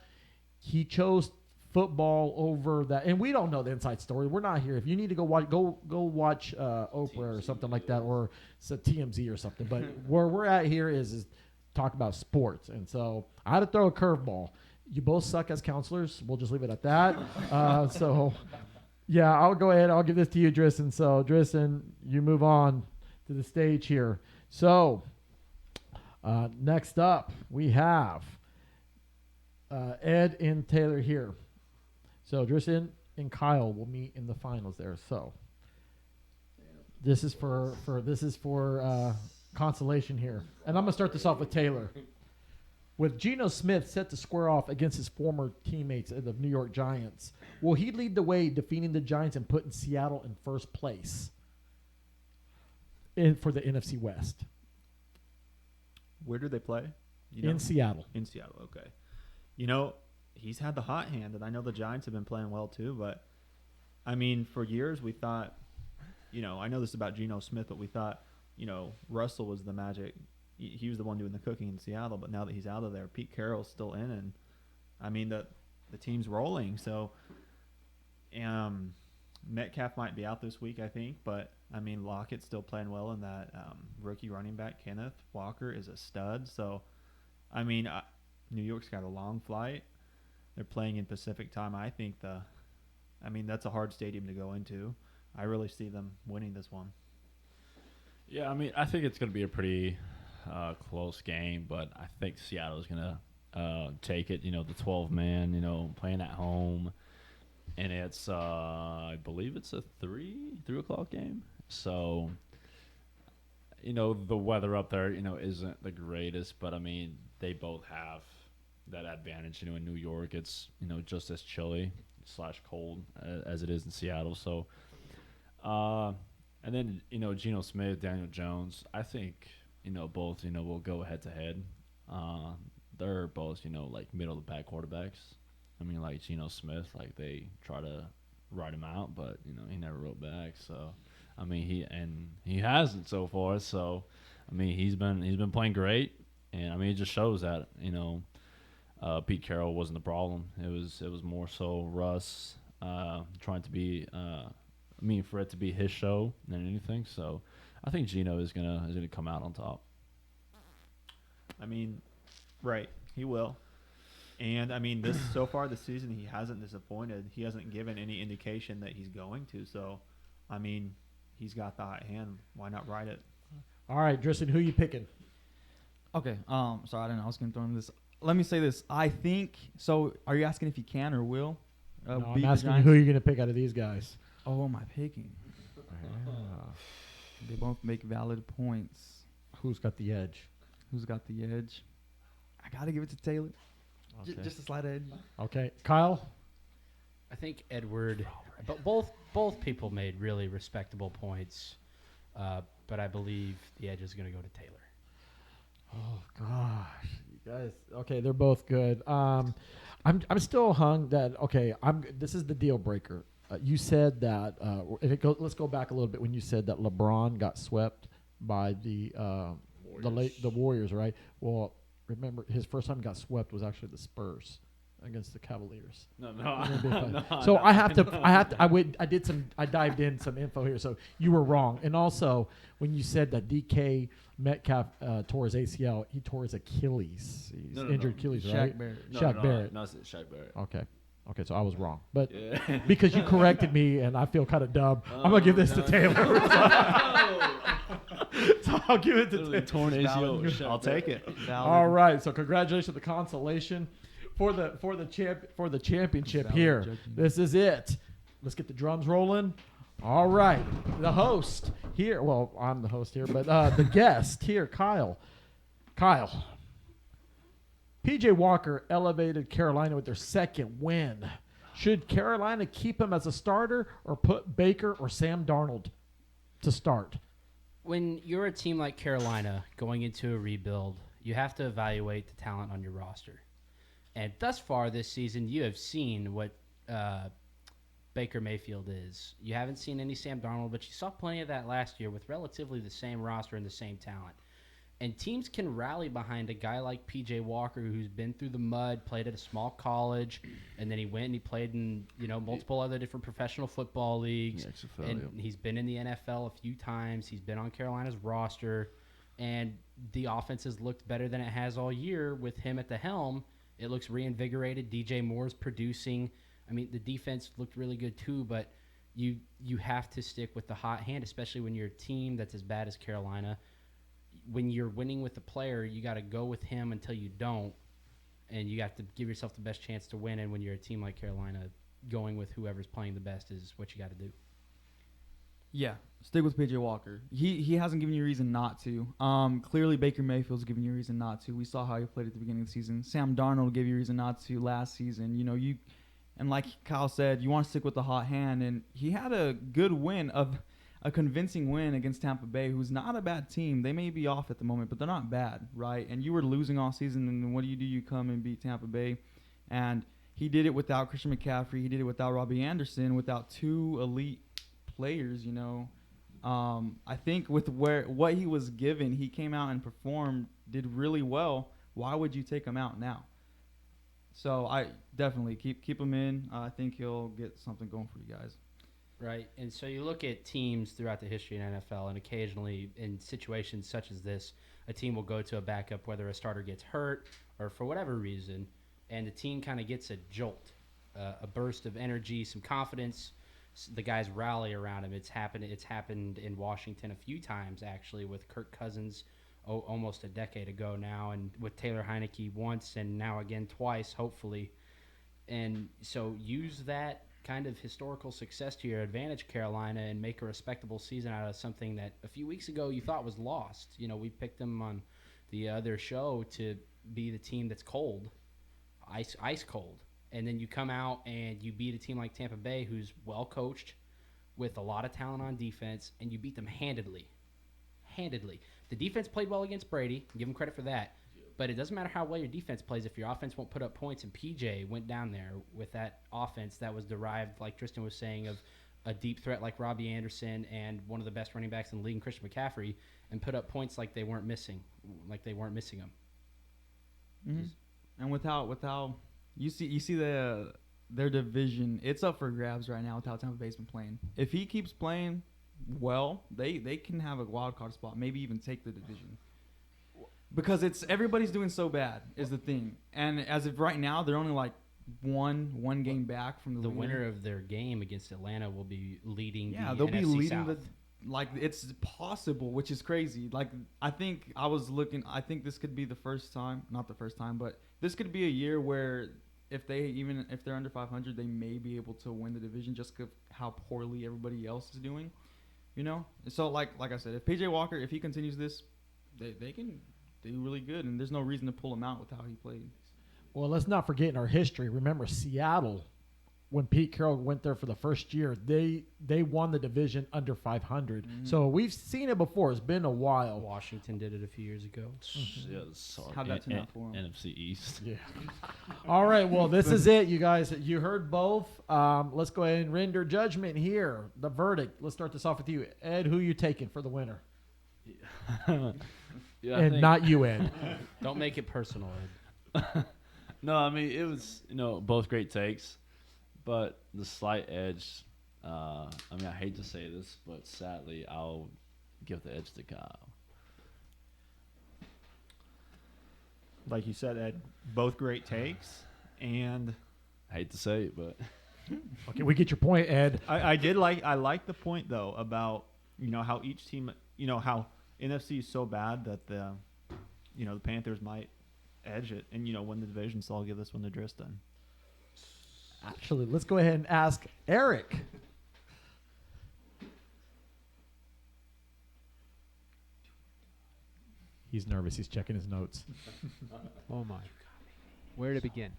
He chose football over that, and we don't know the inside story. We're not here. If you need to go watch Oprah or something like that, or it's a TMZ or something. But where we're at here is talk about sports. And so I had to throw a curveball. You both suck as counselors. We'll just leave it at that. Yeah, I'll go ahead. I'll give this to you, Dristin. So Dristin, you move on to the stage here. So next up, we have Ed and Taylor here. So Dristin and Kyle will meet in the finals there. So this is for consolation here. And I'm going to start this off with Taylor. With Geno Smith set to square off against his former teammates of the New York Giants, will he lead the way defeating the Giants and putting Seattle in first place for the NFC West? Where do they play? In Seattle. In Seattle, okay. He's had the hot hand, and I know the Giants have been playing well too, but, for years we thought, I know this about Geno Smith, but we thought, Russell was the magic. He was the one doing the cooking in Seattle, but now that he's out of there, Pete Carroll's still in, and, the team's rolling. So, Metcalf might be out this week, I think, but, Lockett's still playing well, and that rookie running back, Kenneth Walker, is a stud. So, New York's got a long flight. They're playing in Pacific time. I think I mean, that's a hard stadium to go into. I really see them winning this one. Yeah, I mean, I think it's going to be a pretty close game, but I think Seattle's going to take it. You know, the 12-man, playing at home. And it's, I believe it's a 3 o'clock game. So, the weather up there, isn't the greatest. But, I mean, they both have that advantage. In New York, it's, just as chilly / cold as it is in Seattle. So, and then, Geno Smith, Daniel Jones, I think, both, will go head-to-head. They're both, like middle-of-the-pack quarterbacks. I mean, like Geno Smith, like they try to write him out, but he never wrote back. So, I mean, he hasn't so far. So, I mean, he's been playing great, and I mean, it just shows that Pete Carroll wasn't the problem. It was more so Russ trying to be. For it to be his show than anything. So, I think Geno is gonna come out on top. I mean, right, he will. And, I mean, so far this season, he hasn't disappointed. He hasn't given any indication that he's going to. So, I mean, he's got the hot hand. Why not ride it? All right, Tristan, who you picking? Okay. Sorry, I didn't know I was going to throw in this. Let me say this. I think so. Are you asking if he can or will? No, beat I'm asking the you who you're going to pick out of these guys. Oh, am I picking? They both make valid points. Who's got the edge? Who's got the edge? I got to give it to Taylor. Okay. Just a slight edge. Okay, Kyle. I think Edward. But both people made really respectable points, but I believe the edge is going to go to Taylor. Oh gosh, you guys. Okay, they're both good. I'm still hung that. Okay, This is the deal breaker. You said that. Let's go back a little bit when you said that LeBron got swept by the Warriors, right? Well, remember his first time he got swept was actually the Spurs against the Cavaliers. No. So I dived in some info here. So you were wrong. And also when you said that DK Metcalf tore his ACL, he tore his Achilles. He's injured Achilles, right? Shaq Barrett. Shaq Barrett. No, it's Shaq Barrett. Okay, so I was wrong. But Yeah. because you corrected me and I feel kind of dumb, I'm going to give this to Taylor. So I'll give it to Torn ACL. I'll take it. All right. So congratulations on the consolation for the championship here. Judging. This is it. Let's get the drums rolling. All right. The host here. Well, I'm the host here, but the guest here, Kyle. Kyle. PJ Walker elevated Carolina with their second win. Should Carolina keep him as a starter or put Baker or Sam Darnold to start? When you're a team like Carolina going into a rebuild, you have to evaluate the talent on your roster. And thus far this season, you have seen what Baker Mayfield is. You haven't seen any Sam Darnold, but you saw plenty of that last year with relatively the same roster and the same talent. And teams can rally behind a guy like P.J. Walker, who's been through the mud, played at a small college, and then he went and he played in multiple other different professional football leagues. XFL, and yep. he's been in the NFL a few times. He's been on Carolina's roster, and the offense has looked better than it has all year with him at the helm. It looks reinvigorated. DJ Moore's producing. I mean, the defense looked really good too, but you have to stick with the hot hand, especially when you're a team that's as bad as Carolina. When you're winning with a player, you got to go with him until you don't, and you have to give yourself the best chance to win. And when you're a team like Carolina, going with whoever's playing the best is what you got to do. Yeah, stick with PJ Walker. He hasn't given you a reason not to. Clearly, Baker Mayfield's giving you a reason not to. We saw how he played at the beginning of the season. Sam Darnold gave you a reason not to last season. And like Kyle said, you want to stick with the hot hand, and he had a good win a convincing win against Tampa Bay, who's not a bad team. They may be off at the moment, but they're not bad, right? And you were losing all season, and what do? You come and beat Tampa Bay. And he did it without Christian McCaffrey. He did it without Robbie Anderson, without two elite players, I think with what he was given, he came out and performed, did really well. Why would you take him out now? So I definitely keep him in. I think he'll get something going for you guys. Right, and so you look at teams throughout the history in NFL, and occasionally in situations such as this, a team will go to a backup, whether a starter gets hurt or for whatever reason, and the team kind of gets a jolt. a burst of energy, some confidence. The guys rally around him. It's happened in Washington a few times, actually, with Kirk Cousins almost a decade ago now, and with Taylor Heineke once, and now again twice, hopefully. And so use that kind of historical success to your advantage, Carolina, and make a respectable season out of something that a few weeks ago you thought was lost. We picked them on the other show to be the team that's cold, ice cold. And then you come out and you beat a team like Tampa Bay, who's well coached with a lot of talent on defense, and you beat them handedly. The defense played well against Brady. Give them credit for that. But it doesn't matter how well your defense plays if your offense won't put up points. And PJ went down there with that offense that was derived, like Tristan was saying, of a deep threat like Robbie Anderson and one of the best running backs in the league, Christian McCaffrey, and put up points like they weren't missing them. Mm-hmm. And without you see their division, it's up for grabs right now with how Tampa Bay's been playing. If he keeps playing well, they can have a wild card spot, maybe even take the division. Because everybody's doing so bad is the thing. And as of right now, they're only like one game back from the winner of their game against Atlanta will be leading they'll the be NFC leading South. it's possible, which is crazy. I think this could be the first time, not the first time, but this could be a year where if they're under 500, they may be able to win the division just because how poorly everybody else is doing. So like I said, if PJ Walker, if he continues this, they can do really good, and there's no reason to pull him out with how he played. Well, let's not forget in our history. Remember Seattle, when Pete Carroll went there for the first year, they won the division under 500. Mm-hmm. So we've seen it before. It's been a while. Washington did it a few years ago. Yeah, sorry. How'd that turn out for him? NFC East. Yeah. All right. Well, this is it, you guys. You heard both. Let's go ahead and render judgment here. The verdict. Let's start this off with you, Ed. Who you taking for the winner? Yeah, And not you, Ed. Don't make it personal, Ed. No, I mean, it was, both great takes, but the slight edge, I hate to say this, but sadly, I'll give the edge to Kyle. Like you said, Ed, both great takes, and I hate to say it, but Okay, we get your point, Ed. I like the point though about how each team, how NFC is so bad that the Panthers might edge it and win the division. So I'll give this one to Tristan. Actually, let's go ahead and ask Eric. He's nervous. He's checking his notes. Oh my! Where to begin?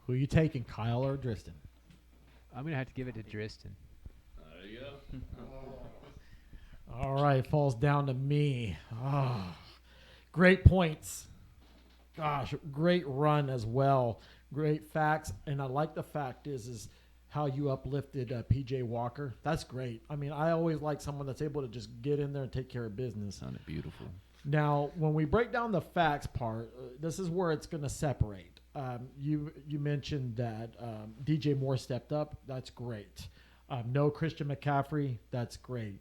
Who you taking, Kyle or Tristan? I'm gonna have to give it to Tristan. there you go. All right, falls down to me. Oh, great points. Gosh, great run as well. Great facts, and I like the fact is how you uplifted PJ Walker. That's great. I mean, I always like someone that's able to just get in there and take care of business. Sounded beautiful. Now, when we break down the facts part, this is where it's going to separate. You mentioned that DJ Moore stepped up. That's great. No Christian McCaffrey. That's great.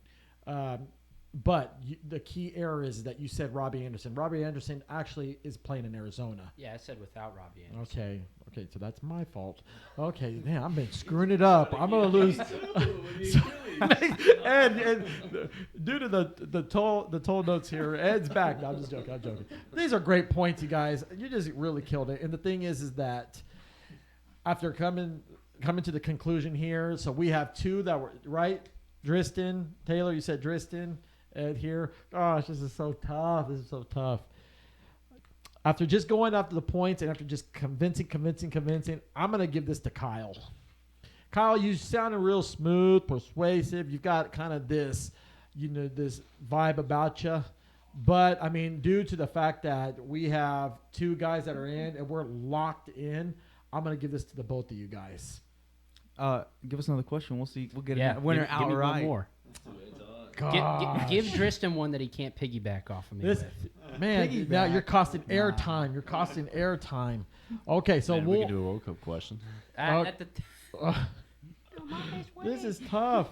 But the key error is that you said Robbie Anderson. Robbie Anderson actually is playing in Arizona. Yeah, I said without Robbie Anderson. Okay, so that's my fault. Okay, man, I've been screwing it up. I'm gonna lose. and due to the toll notes here, Ed's back. No, I'm just joking. These are great points, you guys. You just really killed it. And the thing is that after coming to the conclusion here, so we have two that were right. Tristan, Taylor, you said Tristan. Ed here. Gosh, this is so tough. After just going after the points and after just convincing, I'm going to give this to Kyle. Kyle, you sounded real smooth, persuasive. You've got kind of this, this vibe about you. But, I mean, due to the fact that we have two guys that are in and we're locked in, I'm going to give this to the both of you guys. Give us another question. We'll see. We'll get a winner outright. Give me one more. Give Tristan one that he can't piggyback off of me with. Man, now you're costing airtime. Okay, so we can do a World Cup question. This is tough.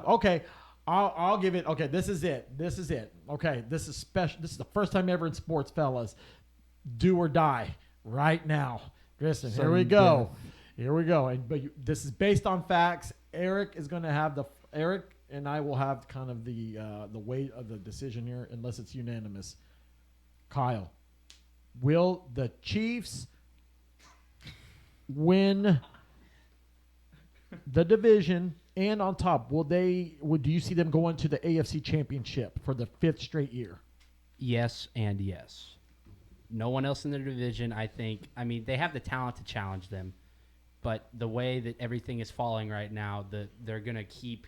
Okay, I'll give it. Okay, this is it. Okay, this is special. This is the first time ever in Sportsfellas. Do or die right now. Listen, here Sudden we go. death. Here we go. This is based on facts. Eric is going to have Eric and I will have kind of the weight of the decision here, unless it's unanimous. Kyle, will the Chiefs win the division? And on top, do you see them going to the AFC Championship for the 5th straight year? Yes and yes. No one else in the division, I think. I mean, they have the talent to challenge them, but the way that everything is falling right now, they're going to keep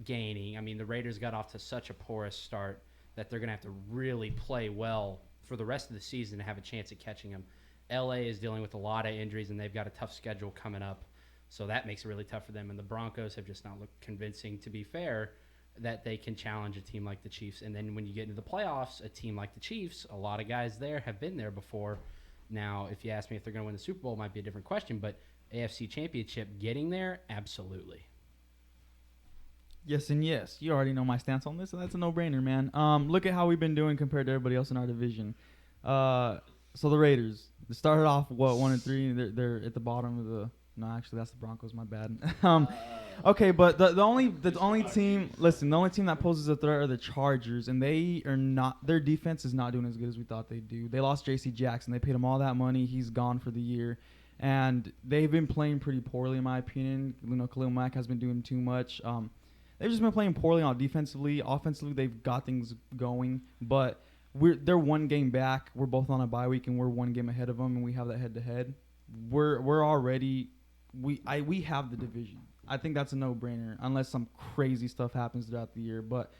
gaining. I mean, the Raiders got off to such a porous start that they're going to have to really play well for the rest of the season to have a chance at catching them. LA is dealing with a lot of injuries, and they've got a tough schedule coming up, so that makes it really tough for them. And the Broncos have just not looked convincing, to be fair, that they can challenge a team like the Chiefs. And then when you get into the playoffs, a team like the Chiefs, a lot of guys there have been there before. Now, if you ask me if they're going to win the Super Bowl, it might be a different question, but AFC Championship, getting there, absolutely. Yes and yes. You already know my stance on this, and that's a no-brainer, man. Look at how we've been doing compared to everybody else in our division. So the Raiders, they started off 1-3. They're at the bottom of the. No, actually, that's the Broncos. My bad. Okay, but the only team. Listen, the only team that poses a threat are the Chargers, and they are not. Their defense is not doing as good as we thought they'd do. They lost J.C. Jackson. They paid him all that money. He's gone for the year. And they've been playing pretty poorly, in my opinion. Khalil Mack has been doing too much. They've just been playing poorly on defensively. Offensively, they've got things going, but they're one game back. We're both on a bye week, and we're one game ahead of them, and we have that head-to-head. We're already we have the division. I think that's a no-brainer, unless some crazy stuff happens throughout the year. But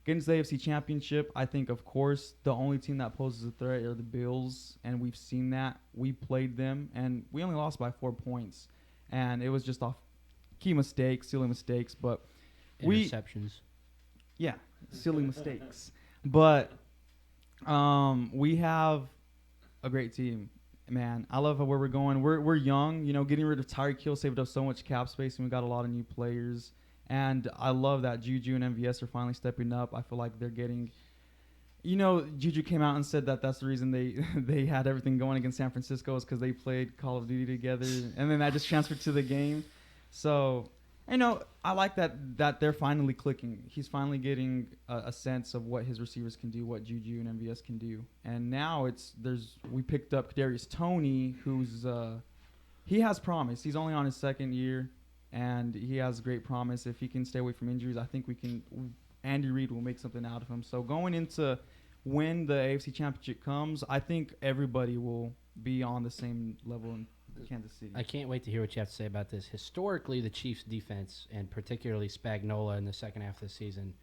getting to the AFC Championship, I think, of course, the only team that poses a threat are the Bills, and we've seen that. We played them, and we only lost by 4 points, and it was just off key mistakes, silly mistakes, but interceptions. Yeah, silly mistakes. But we have a great team, man. I love where we're going. We're young. Getting rid of Tyreek Hill saved us so much cap space, and we got a lot of new players. And I love that Juju and MVS are finally stepping up. I feel like they're getting Juju came out and said that that's the reason they had everything going against San Francisco is because they played Call of Duty together, and then that just transferred to the game. So, I like that they're finally clicking. He's finally getting a sense of what his receivers can do, what Juju and MVS can do. And now we picked up Kadarius Toney, who's he has promise. He's only on his 2nd year, and he has great promise. If he can stay away from injuries, I think Andy Reid will make something out of him. So going into when the AFC Championship comes, I think everybody will be on the same level in Kansas City. I can't wait to hear what you have to say about this. Historically, the Chiefs' defense, and particularly Spagnuolo in the second half of the season,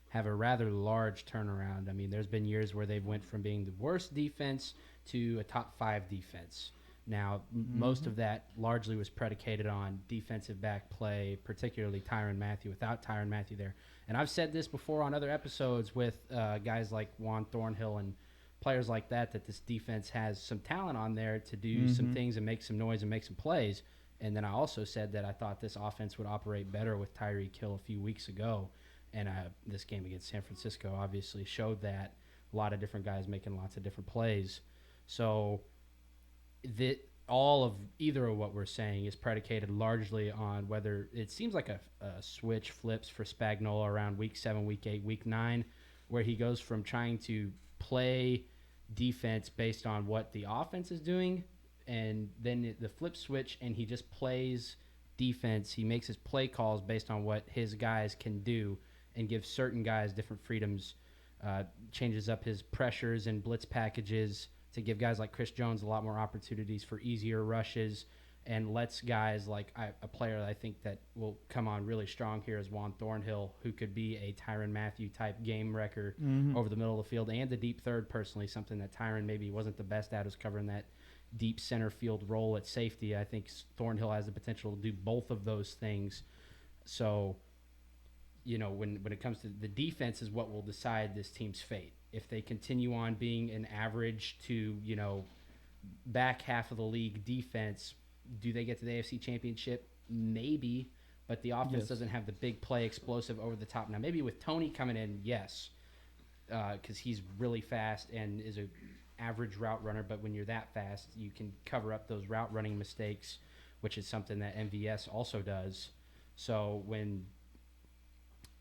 have a rather large turnaround. I mean, there's been years where they've went from being the worst defense to a top 5 defense. Now, most of that largely was predicated on defensive back play, particularly Tyrann Mathieu, without Tyrann Mathieu there. And I've said this before on other episodes with guys like Juan Thornhill and players like that this defense has some talent on there to do some things and make some noise and make some plays. And then I also said that I thought this offense would operate better with Tyreek Hill a few weeks ago. And this game against San Francisco obviously showed that. A lot of different guys making lots of different plays. So all of either of what we're saying is predicated largely on whether it seems like a switch flips for Spagnuolo around week 7, week 8, week 9, where he goes from trying to play defense based on what the offense is doing, and then the flip switch, and he just plays defense. He makes his play calls based on what his guys can do and gives certain guys different freedoms, changes up his pressures and blitz packages to give guys like Chris Jones a lot more opportunities for easier rushes, and lets guys like a player that I think that will come on really strong here is Juan Thornhill, who could be a Tyrann Mathieu type game wrecker over the middle of the field and the deep third. Personally, something that Tyrann maybe wasn't the best at was covering that deep center field role at safety. I think Thornhill has the potential to do both of those things. So, when it comes to the defense is what will decide this team's fate. If they continue on being an average to, back half of the league defense, do they get to the AFC Championship? Maybe, but the offense doesn't have the big play, explosive, over the top. Now, maybe with Toney coming in, yes, because he's really fast and is a average route runner, but when you're that fast, you can cover up those route running mistakes, which is something that MVS also does. So when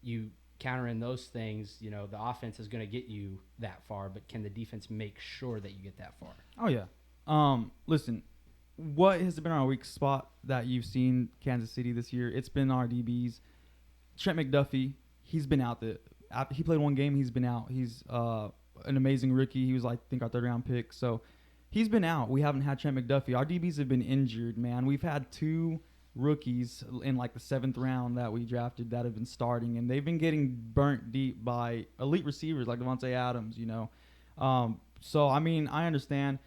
you counter in those things, you know, the offense is going to get you that far, but can the defense make sure that you get that far? Oh, yeah. Listen, what has been our weak spot that you've seen Kansas City this year? It's been our DBs. Trent McDuffie, he's been out. He played one game. He's been out. He's an amazing rookie. He was, I think, our third-round pick. So he's been out. We haven't had Trent McDuffie. Our DBs have been injured, man. We've had 2 rookies in like the 7th round that we drafted that have been starting, and they've been getting burnt deep by elite receivers like Devontae Adams, you know. So, I mean, I understand.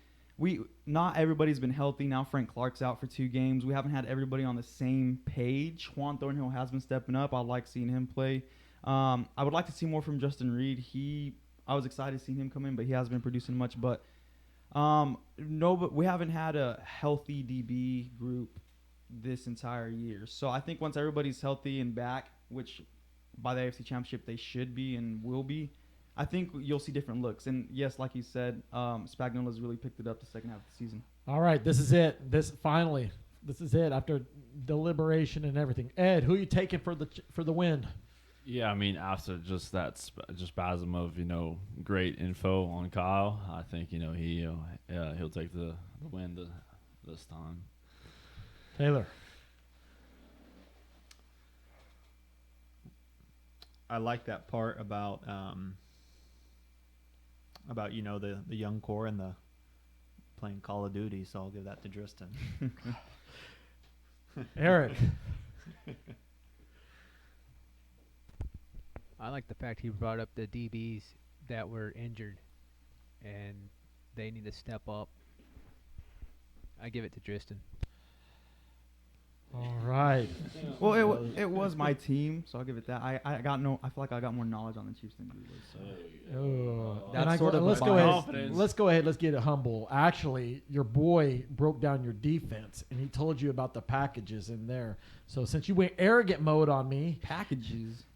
Not everybody's been healthy. Now Frank Clark's out for 2 games. We haven't had everybody on the same page. Juan Thornhill has been stepping up. I like seeing him play. I would like to see more from Justin Reed. I was excited to see him come in, but he hasn't been producing much. But but we haven't had a healthy DB group this entire year. So I think once everybody's healthy and back, which by the AFC Championship they should be and will be, I think you'll see different looks. And yes, like you said, Spagnola's really picked it up the second half of the season. All right, this is it. This is it after deliberation and everything. Ed, who are you taking for the win? Yeah, I mean, after just that spasm of, you know, great info on Kyle, I think, you know, he'll take the win this time. Taylor. I like that part about you know, the young core and the playing Call of Duty, so I'll give that to Tristan. Eric. I like the fact he brought up the DBs that were injured, and they need to step up. I give it to Tristan. All right. Well, it was my team, so I'll give it that. I feel like I got more knowledge on the Chiefs than you did. So. Let's go ahead. Let's get it humble. Actually, your boy broke down your defense, and he told you about the packages in there. So since you went arrogant mode on me,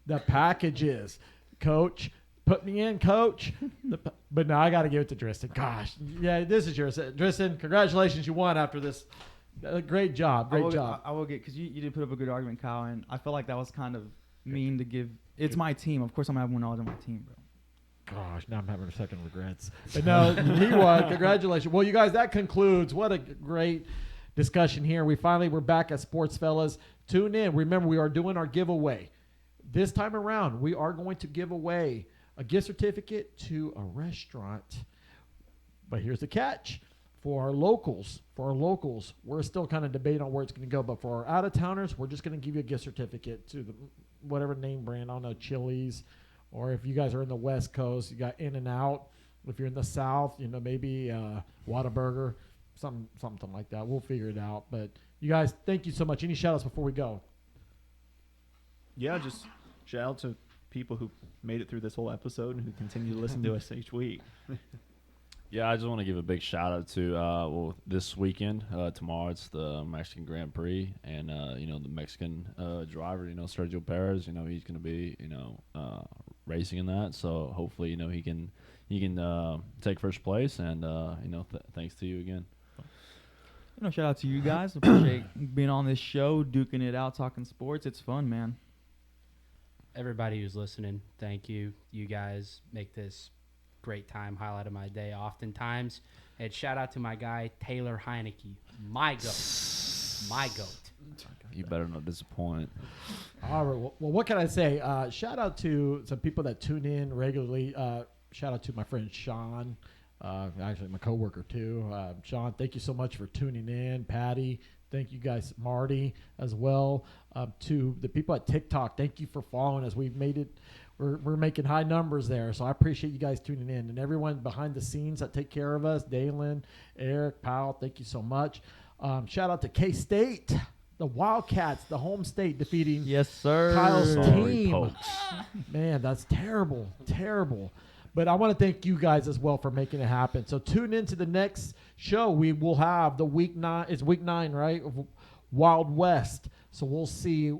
the packages, Coach. Put me in, Coach. But no, I got to give it to Tristan. Gosh, yeah, this is yours, Tristan. Congratulations, you won after this. Great job. I will get, because you did put up a good argument, Kyle, and I feel like that was kind of mean to give. It's my team. Of course, I'm going to have more knowledge on my team, bro. Gosh, now I'm having a second regrets. But no, he won. Congratulations. Well, you guys, that concludes. What a great discussion here. We're back at Sportsfellas. Tune in. Remember, we are doing our giveaway. This time around, we are going to give away a gift certificate to a restaurant. But here's the catch. For our locals, we're still kind of debating on where it's going to go. But for our out-of-towners, we're just going to give you a gift certificate to whatever name brand. I don't know, Chili's. Or if you guys are in the West Coast, you got In-N-Out. If you're in the South, you know, maybe Whataburger, something like that. We'll figure it out. But you guys, thank you so much. Any shout-outs before we go? Yeah, just shout out to people who made it through this whole episode and who continue to listen to us each week. Yeah, I just want to give a big shout out to this weekend. Tomorrow it's the Mexican Grand Prix, and you know, the Mexican driver, you know, Sergio Perez. You know, he's going to be, you know, racing in that. So hopefully, you know, he can take first place, and you know, thanks to you again. You know, shout out to you guys. Appreciate being on this show, duking it out, talking sports. It's fun, man. Everybody who's listening, thank you. You guys make this great time, highlight of my day oftentimes. And shout out to my guy Taylor Heineke, my goat. You better not disappoint. All right. Well, what can I say? Shout out to some people that tune in regularly. Shout out to my friend Sean, actually my coworker too. Sean, thank you so much for tuning in. Patty, thank you guys. Marty as well. To the people at TikTok, thank you for following us. We've made it. We're making high numbers there, so I appreciate you guys tuning in. And everyone behind the scenes that take care of us, Dalen, Eric, Powell, thank you so much. Shout out to K-State, the Wildcats, the home state, defeating Kyle's team. Man, that's terrible. But I want to thank you guys as well for making it happen. So tune in to the next show. We will have the week 9. It's week 9, right? Wild West. So we'll see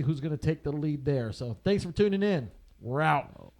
who's going to take the lead there. So thanks for tuning in. We're out.